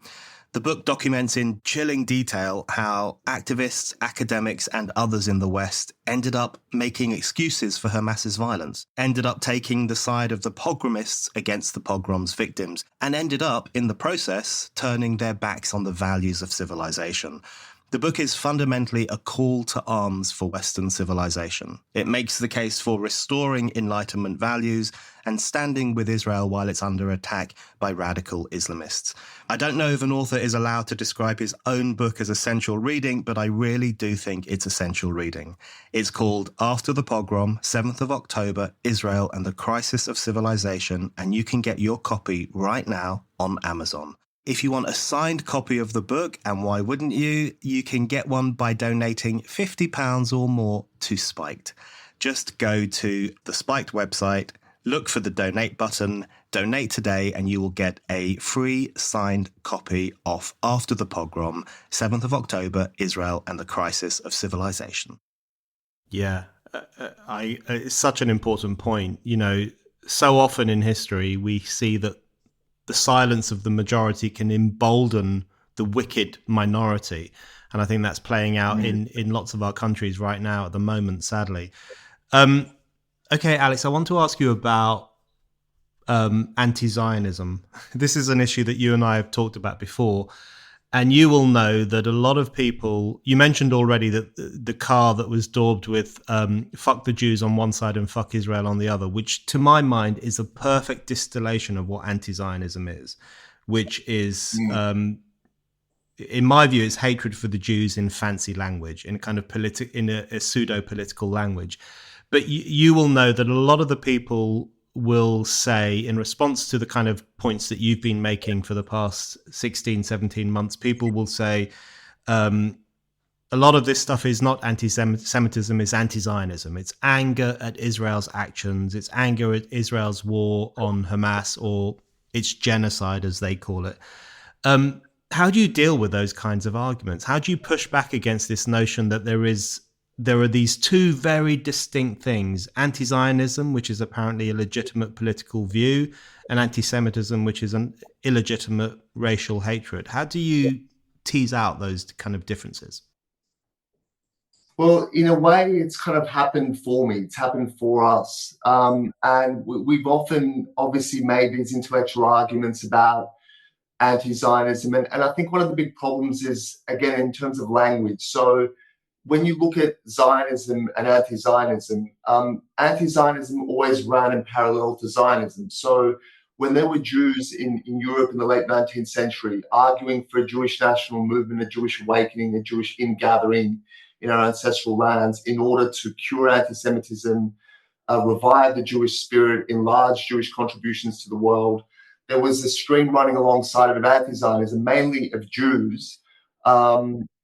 The book documents in chilling detail how activists, academics, and others in the West ended up making excuses for Hamas's violence, ended up taking the side of the pogromists against the pogrom's victims, and ended up, in the process, turning their backs on the values of civilization. The book is fundamentally a call to arms for Western civilization. It makes the case for restoring Enlightenment values and standing with Israel while it's under attack by radical Islamists. I don't know if an author is allowed to describe his own book as essential reading, but I really do think it's essential reading. It's called After the Pogrom, 7th of October, Israel and the Crisis of Civilization, and you can get your copy right now on Amazon. If you want a signed copy of the book, and why wouldn't you, you can get one by donating £50 or more to Spiked. Just go to the Spiked website, look for the donate button, donate today, and you will get a free signed copy of After the Pogrom, 7th of October, Israel and the Crisis of Civilization. Yeah, it's such an important point. So often in history, we see that the silence of the majority can embolden the wicked minority. And I think that's playing out in lots of our countries right now at the moment, sadly. Okay, Alex, I want to ask you about anti-Zionism. This is an issue that you and I have talked about before. And you will know that a lot of people, you mentioned already that the car that was daubed with fuck the Jews on one side and fuck Israel on the other, which to my mind is a perfect distillation of what anti-Zionism is, which is, in my view, it's hatred for the Jews in fancy language, in kind of in a pseudo-political language. But you will know that a lot of the people will say, in response to the kind of points that you've been making for the past 16, 17 months, people will say, a lot of this stuff is not anti-Semitism, it's anti-Zionism. It's anger at Israel's actions. It's anger at Israel's war on Hamas, or its genocide, as they call it. How do you deal with those kinds of arguments? How do you push back against this notion that there are these two very distinct things: anti-Zionism, which is apparently a legitimate political view, and anti-Semitism, which is an illegitimate racial hatred? How do you tease out those kind of differences? Well, in a way, it's kind of happened for me. It's happened for us. And we've often obviously made these intellectual arguments about anti-Zionism. And I think one of the big problems is, again, in terms of language. So when you look at Zionism and anti-Zionism, anti-Zionism always ran in parallel to Zionism. So when there were Jews in Europe in the late 19th century arguing for a Jewish national movement, a Jewish awakening, a Jewish ingathering in our ancestral lands in order to cure anti-Semitism, revive the Jewish spirit, enlarge Jewish contributions to the world, there was a stream running alongside of anti-Zionism, mainly of Jews,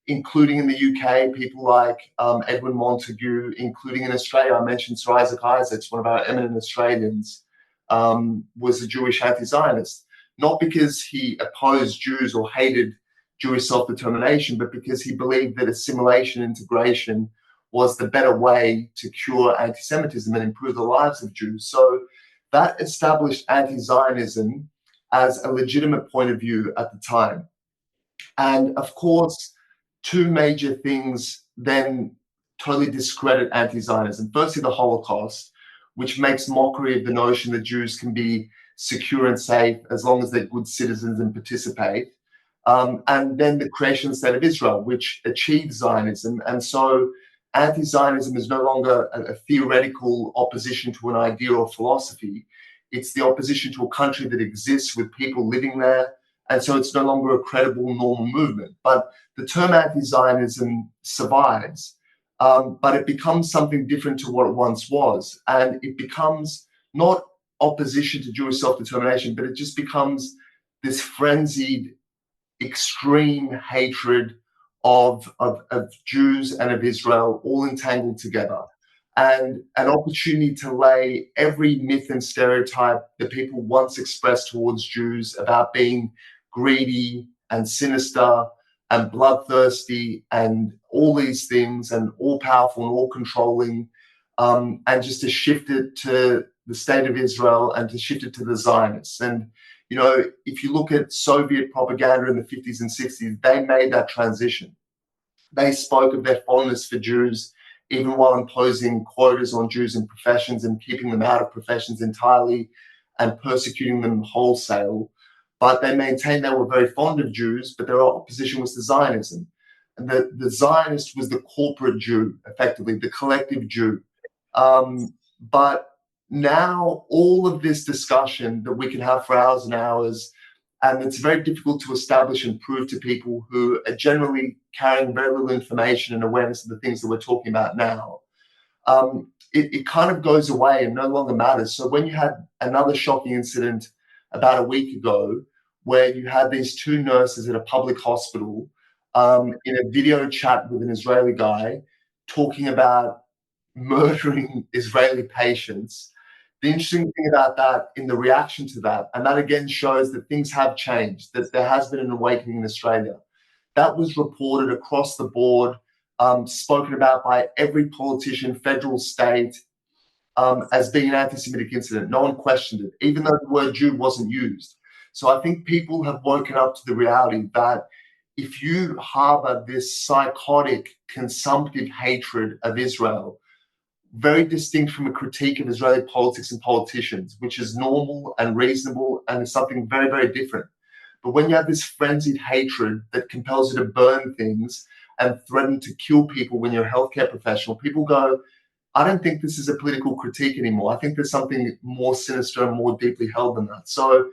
including in the UK, people like Edwin Montagu, including in Australia. I mentioned Sir Isaac Isaacs, one of our eminent Australians, was a Jewish anti-Zionist, not because he opposed Jews or hated Jewish self-determination, but because he believed that assimilation, integration was the better way to cure anti-Semitism and improve the lives of Jews. So that established anti-Zionism as a legitimate point of view at the time. And of course, two major things then totally discredit anti-Zionism. Firstly, the Holocaust, which makes mockery of the notion that Jews can be secure and safe as long as they're good citizens and participate. And then the creation of the State of Israel, which achieves Zionism. And so anti-Zionism is no longer a theoretical opposition to an idea or philosophy. It's the opposition to a country that exists with people living there. And so it's no longer a credible, normal movement. But the term anti-Zionism survives, but it becomes something different to what it once was. And it becomes not opposition to Jewish self-determination, but it just becomes this frenzied, extreme hatred of Jews and of Israel, all entangled together, and an opportunity to lay every myth and stereotype that people once expressed towards Jews about being greedy and sinister and bloodthirsty and all these things and all powerful and all controlling, and just to shift it to the State of Israel and to shift it to the Zionists. And you know, if you look at Soviet propaganda in the 50s and 60s, they made that transition. They spoke of their fondness for Jews, even while imposing quotas on Jews in professions and keeping them out of professions entirely and persecuting them wholesale. But they maintained they were very fond of Jews, but their opposition was to Zionism. And the Zionist was the corporate Jew, effectively, the collective Jew. But now all of this discussion that we can have for hours and hours, and it's very difficult to establish and prove to people who are generally carrying very little information and awareness of the things that we're talking about now, it kind of goes away and no longer matters. So when you had another shocking incident about a week ago, where you had these two nurses at a public hospital in a video chat with an Israeli guy talking about murdering Israeli patients, the interesting thing about that, in the reaction to that, and that again shows that things have changed, that there has been an awakening in Australia. That was reported across the board, spoken about by every politician, federal, state, as being an anti-Semitic incident. No one questioned it, even though the word Jew wasn't used. So I think people have woken up to the reality that if you harbor this psychotic, consumptive hatred of Israel, very distinct from a critique of Israeli politics and politicians, which is normal and reasonable and is something very, very different. But when you have this frenzied hatred that compels you to burn things and threaten to kill people when you're a healthcare professional, people go, I don't think this is a political critique anymore. I think there's something more sinister and more deeply held than that. So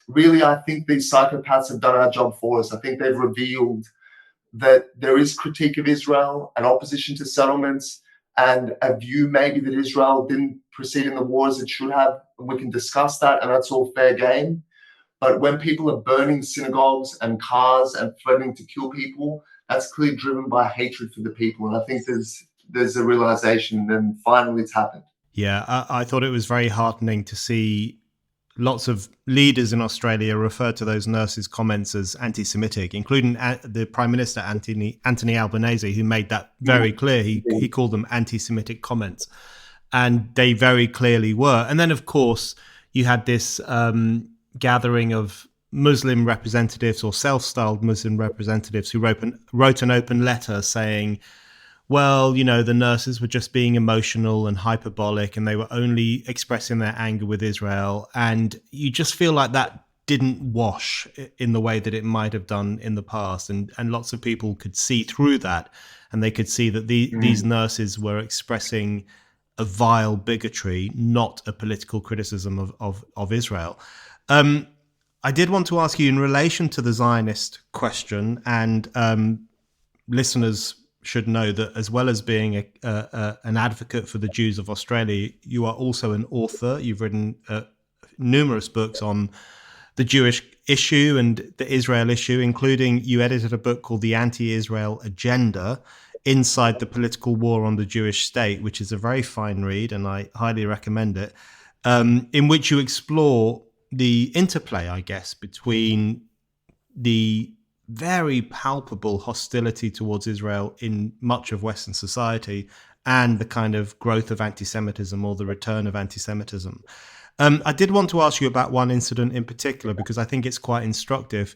really, I think these psychopaths have done our job for us. I think they've revealed that there is critique of Israel and opposition to settlements, and a view maybe that Israel didn't proceed in the war as it should have. We can discuss that, and that's all fair game. But when people are burning synagogues and cars and threatening to kill people, that's clearly driven by hatred for the people. And I think there's a realization, and finally it's happened. Yeah, I thought it was very heartening to see lots of leaders in Australia refer to those nurses' comments as anti-Semitic, including the Prime Minister, Anthony Albanese, who made that very clear. He called them anti-Semitic comments, and they very clearly were. And then, of course, you had this gathering of Muslim representatives, or self-styled Muslim representatives, who wrote an open letter saying, well, you know, the nurses were just being emotional and hyperbolic, and they were only expressing their anger with Israel. And you just feel like that didn't wash in the way that it might have done in the past. And lots of people could see through that, and they could see that these nurses were expressing a vile bigotry, not a political criticism of Israel. I did want to ask you in relation to the Zionist question, and listeners should know that as well as being an advocate for the Jews of Australia, you are also an author. You've written numerous books on the Jewish issue and the Israel issue, including you edited a book called The Anti-Israel Agenda: Inside the Political War on the Jewish State, which is a very fine read, and I highly recommend it, in which you explore the interplay, I guess, between the very palpable hostility towards Israel in much of Western society and the kind of growth of anti-Semitism, or the return of anti-Semitism. I did want to ask you about one incident in particular, because I think it's quite instructive,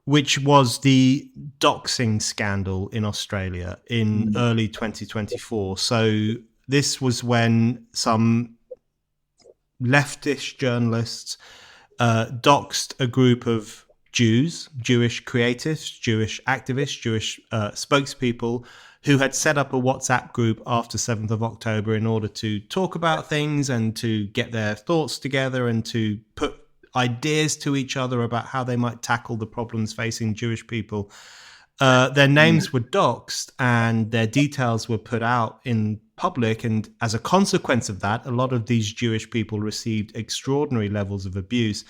which was the doxing scandal in Australia in early 2024. So this was when some leftist journalists doxed a group of Jews, Jewish creatives, Jewish activists, Jewish spokespeople who had set up a WhatsApp group after 7th of October in order to talk about things and to get their thoughts together and to put ideas to each other about how they might tackle the problems facing Jewish people. Their names were doxed and their details were put out in public. And as a consequence of that, a lot of these Jewish people received extraordinary levels of abuse.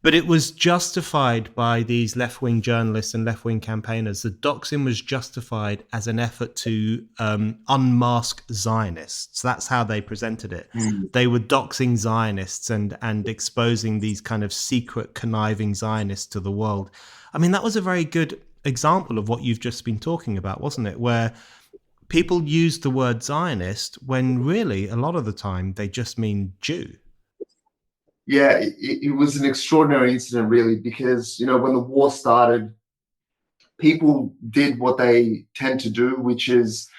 But it was justified by these left-wing journalists and left-wing campaigners. The doxing was justified as an effort to unmask Zionists. That's how they presented it. They were doxing Zionists and exposing these kind of secret, conniving Zionists to the world. I mean, that was a very good example of what you've just been talking about, wasn't it? Where people use the word Zionist when really, a lot of the time, they just mean Jew. Yeah, it was an extraordinary incident, really, because, you know, when the war started, people did what they tend to do, which is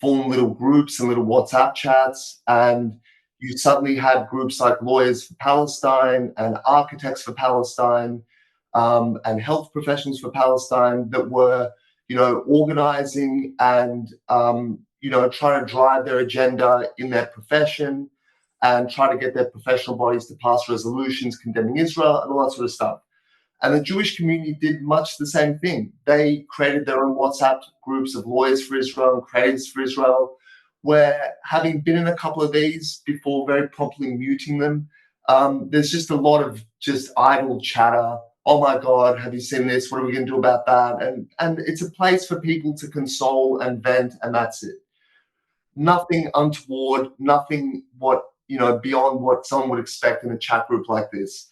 form little groups and little WhatsApp chats. And you suddenly had groups like Lawyers for Palestine and Architects for Palestine, and health professionals for Palestine that were, you know, organizing and, you know, trying to drive their agenda in their profession, and try to get their professional bodies to pass resolutions condemning Israel and all that sort of stuff. And the Jewish community did much the same thing. They created their own WhatsApp groups of Lawyers for Israel and Creators for Israel, where, having been in a couple of these before very promptly muting them, there's just a lot of just idle chatter. Oh my God, have you seen this? What are we going to do about that? And it's a place for people to console and vent, and that's it. Nothing untoward, nothing beyond what someone would expect in a chat group like this.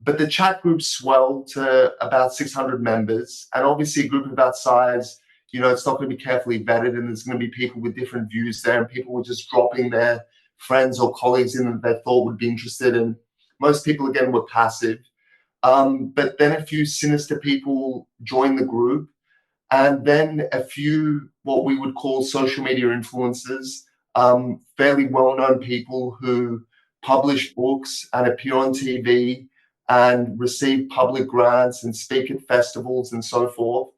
But the chat group swelled to about 600 members, and obviously a group of that size, you know, it's not going to be carefully vetted, and there's going to be people with different views there, and people were just dropping their friends or colleagues in that they thought would be interested, and most people, again, were passive. But then a few sinister people joined the group, and then a few what we would call social media influencers, fairly well-known people who publish books and appear on TV and receive public grants and speak at festivals and so forth,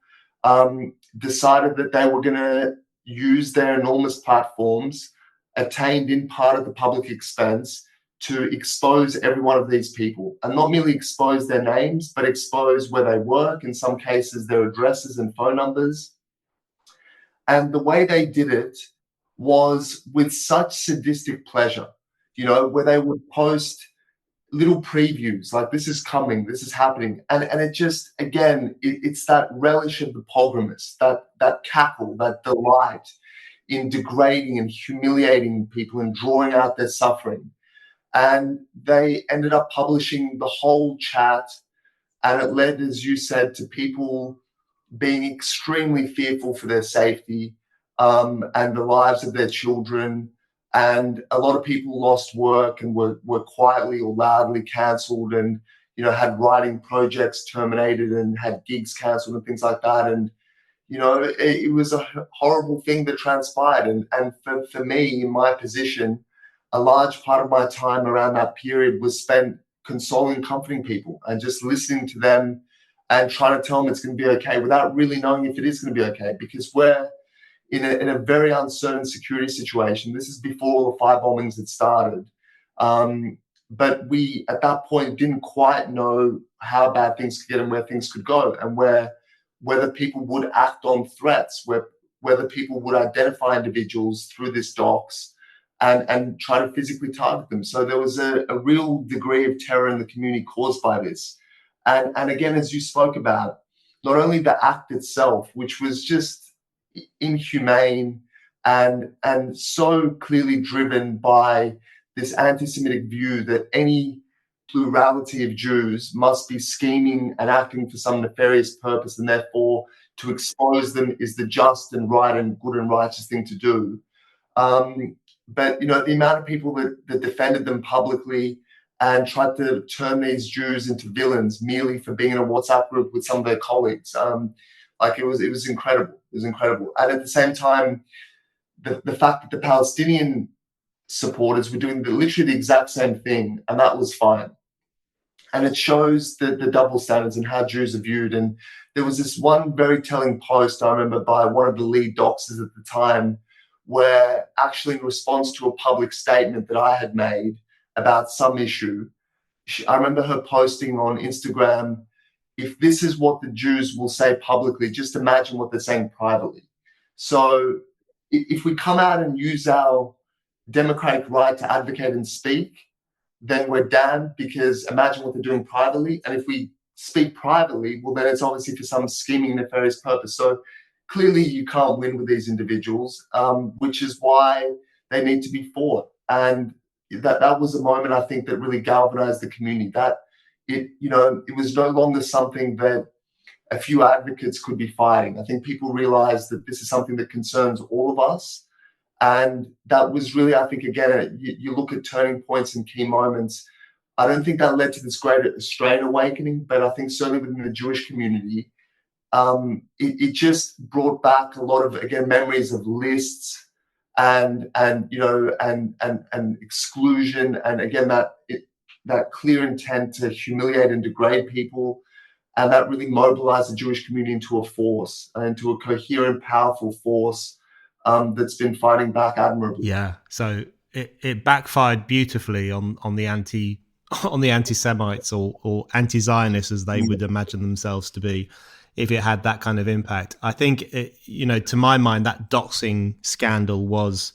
decided that they were going to use their enormous platforms, attained in part at the public expense, to expose every one of these people, and not merely expose their names, but expose where they work, in some cases their addresses and phone numbers. And the way they did it was with such sadistic pleasure, you know, where they would post little previews, like this is coming, this is happening. And it just, again, it's that relish of the pogromists, that cackle, that delight in degrading and humiliating people and drawing out their suffering. And they ended up publishing the whole chat. And it led, as you said, to people being extremely fearful for their safety, and the lives of their children. And a lot of people lost work and were quietly or loudly cancelled, and had writing projects terminated and had gigs cancelled and things like that. And it was a horrible thing that transpired. And for me, in my position, a large part of my time around that period was spent consoling and comforting people and just listening to them and trying to tell them it's going to be okay without really knowing if it is going to be okay, because we're in a very uncertain security situation. This is before all the firebombings had started. But we, at that point, didn't quite know how bad things could get and where things could go, and whether people would act on threats, whether people would identify individuals through this docs and try to physically target them. So there was a real degree of terror in the community caused by this. And again, as you spoke about, not only the act itself, which was just inhumane and so clearly driven by this anti-Semitic view that any plurality of Jews must be scheming and acting for some nefarious purpose, and therefore to expose them is the just and right and good and righteous thing to do. But the amount of people that defended them publicly and tried to turn these Jews into villains merely for being in a WhatsApp group with some of their colleagues, it was incredible. It was incredible. And at the same time, the fact that the Palestinian supporters were doing literally the exact same thing, and that was fine. And it shows the double standards and how Jews are viewed. And there was this one very telling post, I remember, by one of the lead doxers at the time, where actually in response to a public statement that I had made about some issue, I remember her posting on Instagram, if this is what the Jews will say publicly, just imagine what they're saying privately. So if we come out and use our democratic right to advocate and speak, then we're damned, because imagine what they're doing privately. And if we speak privately, well, then it's obviously for some scheming, nefarious purpose. So clearly you can't win with these individuals, which is why they need to be fought. And that was a moment, I think, that really galvanized the community, that it was no longer something that a few advocates could be fighting. I think people realized that this is something that concerns all of us. And that was really, I think, again, you look at turning points and key moments. I don't think that led to this great Australian awakening, but I think certainly within the Jewish community, it just brought back a lot of, again, memories of lists and exclusion, and again that clear intent to humiliate and degrade people, and that really mobilized the Jewish community into a force, into a coherent, powerful force that's been fighting back admirably. Yeah, so it backfired beautifully on the anti-Semites or anti-Zionists, as they would imagine themselves to be, if it had that kind of impact. I think, to my mind, that doxing scandal was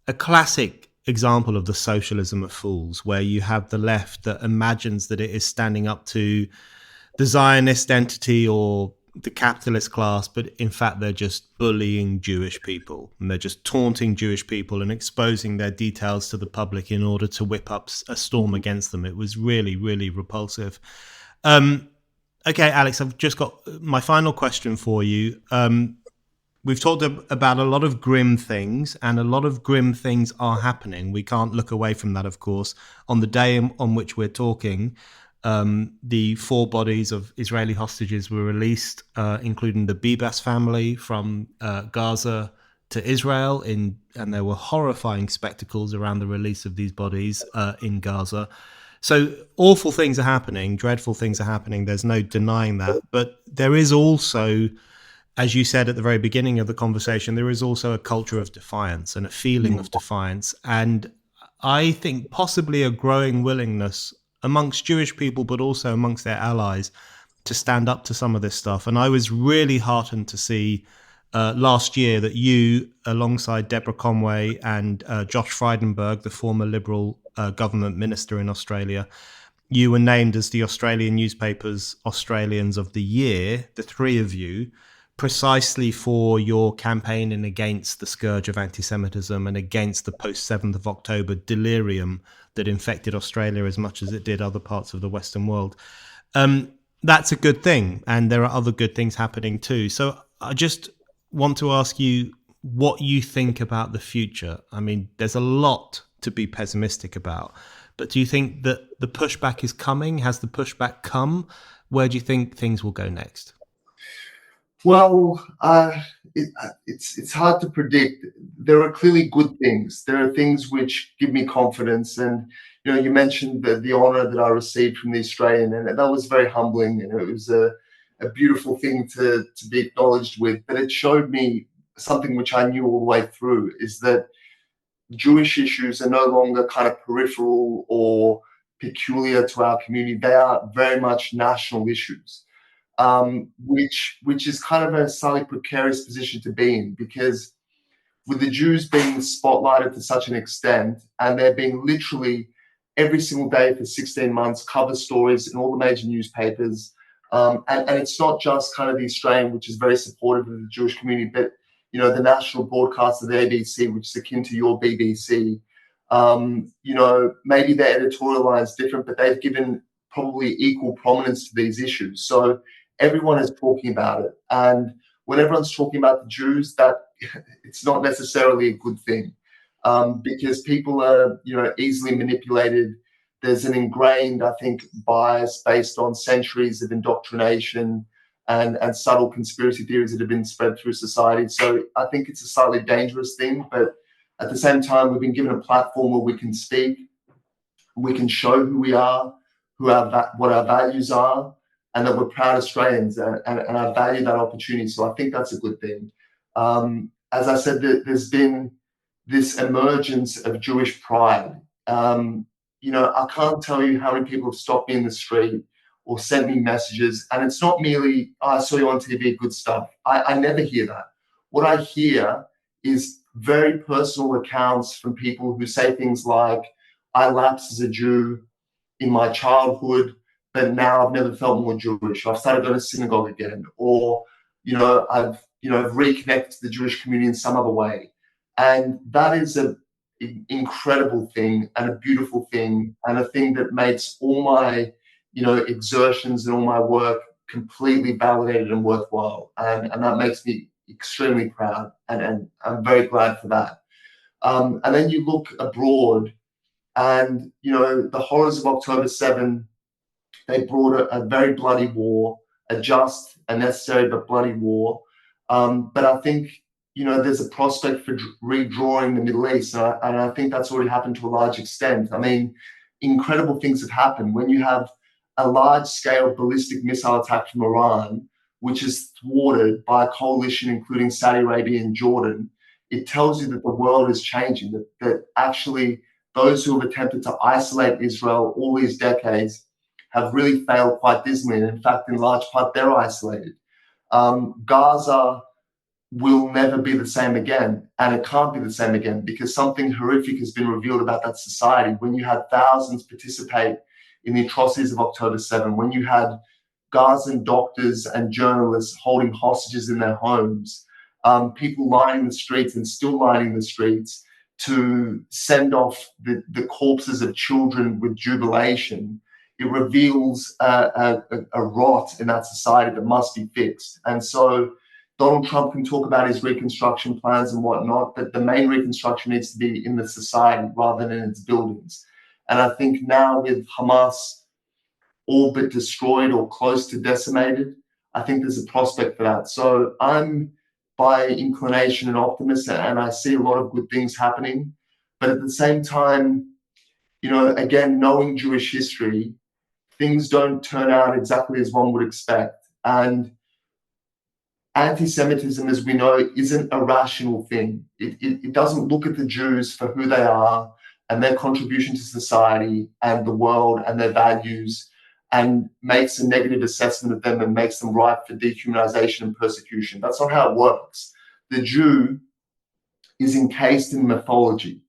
a classic example of the socialism of fools, where you have the left that imagines that it is standing up to the Zionist entity or the capitalist class, but in fact they're just bullying Jewish people, and they're just taunting Jewish people and exposing their details to the public in order to whip up a storm against them. It was really, really repulsive. Okay, Alex, I've just got my final question for you. We've talked about a lot of grim things, and a lot of grim things are happening. We can't look away from that, of course. On the day on which we're talking, the 4 bodies of Israeli hostages were released, including the Bibas family, from Gaza to Israel, and there were horrifying spectacles around the release of these bodies in Gaza. So awful things are happening, dreadful things are happening. There's no denying that. But there is also, as you said at the very beginning of the conversation, there is also a culture of defiance and a feeling of defiance. And I think possibly a growing willingness amongst Jewish people, but also amongst their allies, to stand up to some of this stuff. And I was really heartened to see last year that you, alongside Deborah Conway and Josh Frydenberg, the former Liberal government minister in Australia, you were named as the Australian newspaper's Australians of the Year, the three of you, precisely for your campaigning against the scourge of anti-Semitism and against the post-7th of October delirium that infected Australia as much as it did other parts of the Western world. That's a good thing, and there are other good things happening too. So I just want to ask you what you think about the future. I mean, there's a lot to be pessimistic about, but do you think that the pushback is coming? Has the pushback come? Where do you think things will go next? Well, it's hard to predict. There are clearly good things. There are things which give me confidence, and you mentioned the honour that I received from the Australian, and that was very humbling, and it was a beautiful thing to be acknowledged with. But it showed me something which I knew all the way through, is that Jewish issues are no longer kind of peripheral or peculiar to our community. They are very much national issues, which is kind of a slightly precarious position to be in, because with the Jews being spotlighted to such an extent, and there being literally every single day for 16 months cover stories in all the major newspapers, and it's not just kind of the Australian, which is very supportive of the Jewish community, but the national broadcast of the ABC, which is akin to your BBC. Maybe their editorial line is different, but they've given probably equal prominence to these issues. So everyone is talking about it, and when everyone's talking about the Jews, that it's not necessarily a good thing, because people are easily manipulated. There's an ingrained, I think, bias based on centuries of indoctrination and subtle conspiracy theories that have been spread through society. So I think it's a slightly dangerous thing, but at the same time, we've been given a platform where we can speak, we can show who we are, what our values are, and that we're proud Australians, and I value that opportunity. So I think that's a good thing. As I said, there's been this emergence of Jewish pride. I can't tell you how many people have stopped me in the street or sent me messages, and it's not merely, I saw you on TV, good stuff. I never hear that. What I hear is very personal accounts from people who say things like, I lapsed as a Jew in my childhood, but now I've never felt more Jewish. I've started going to synagogue again, or I've reconnected to the Jewish community in some other way, and that is an incredible thing and a beautiful thing, and a thing that makes all my exertions and all my work completely validated and worthwhile, and that makes me extremely proud, and I'm very glad for that. And then you look abroad, and the horrors of October 7. They brought a very bloody war, a just and necessary but bloody war. But I think there's a prospect for redrawing the Middle East, and I think that's already happened to a large extent. I mean, incredible things have happened when you have a large-scale ballistic missile attack from Iran, which is thwarted by a coalition including Saudi Arabia and Jordan. It tells you that the world is changing, that actually those who have attempted to isolate Israel all these decades have really failed quite dismally. And in fact, in large part, they're isolated. Gaza will never be the same again, and it can't be the same again, because something horrific has been revealed about that society. When you had thousands participate in the atrocities of October 7, when you had Gazan doctors and journalists holding hostages in their homes, people lining the streets and still lining the streets to send off the corpses of children with jubilation, it reveals a rot in that society that must be fixed. And so Donald Trump can talk about his reconstruction plans and whatnot, but the main reconstruction needs to be in the society rather than in its buildings. And I think now with Hamas all but destroyed or close to decimated, I think there's a prospect for that. So I'm by inclination an optimist, and I see a lot of good things happening. But at the same time, again, knowing Jewish history, things don't turn out exactly as one would expect. And anti-Semitism, as we know, isn't a rational thing. It doesn't look at the Jews for who they are and their contribution to society and the world and their values, and makes a negative assessment of them and makes them ripe for dehumanization and persecution. That's not how it works. The Jew is encased in mythology.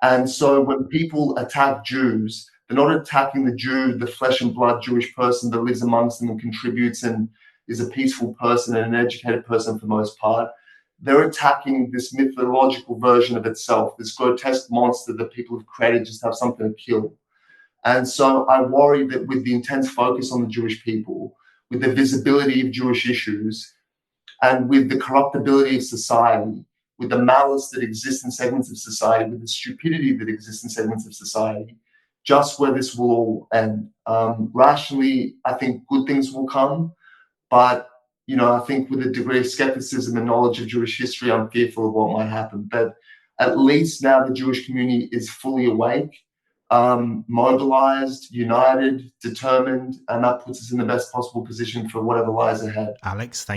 And so when people attack Jews, They're not attacking the Jew, the flesh and blood Jewish person that lives amongst them and contributes and is a peaceful person and an educated person for the most part. They're attacking this mythological version of itself, this grotesque monster that people have created just to have something to kill. And so I worry that with the intense focus on the Jewish people, with the visibility of Jewish issues, and with the corruptibility of society, with the malice that exists in segments of society, with the stupidity that exists in segments of society, just where this will all end. Rationally, I think good things will come, but I think with a degree of skepticism and knowledge of Jewish history, I'm fearful of what might happen. But at least now the Jewish community is fully awake, mobilized, united, determined, and that puts us in the best possible position for whatever lies ahead. Alex, thank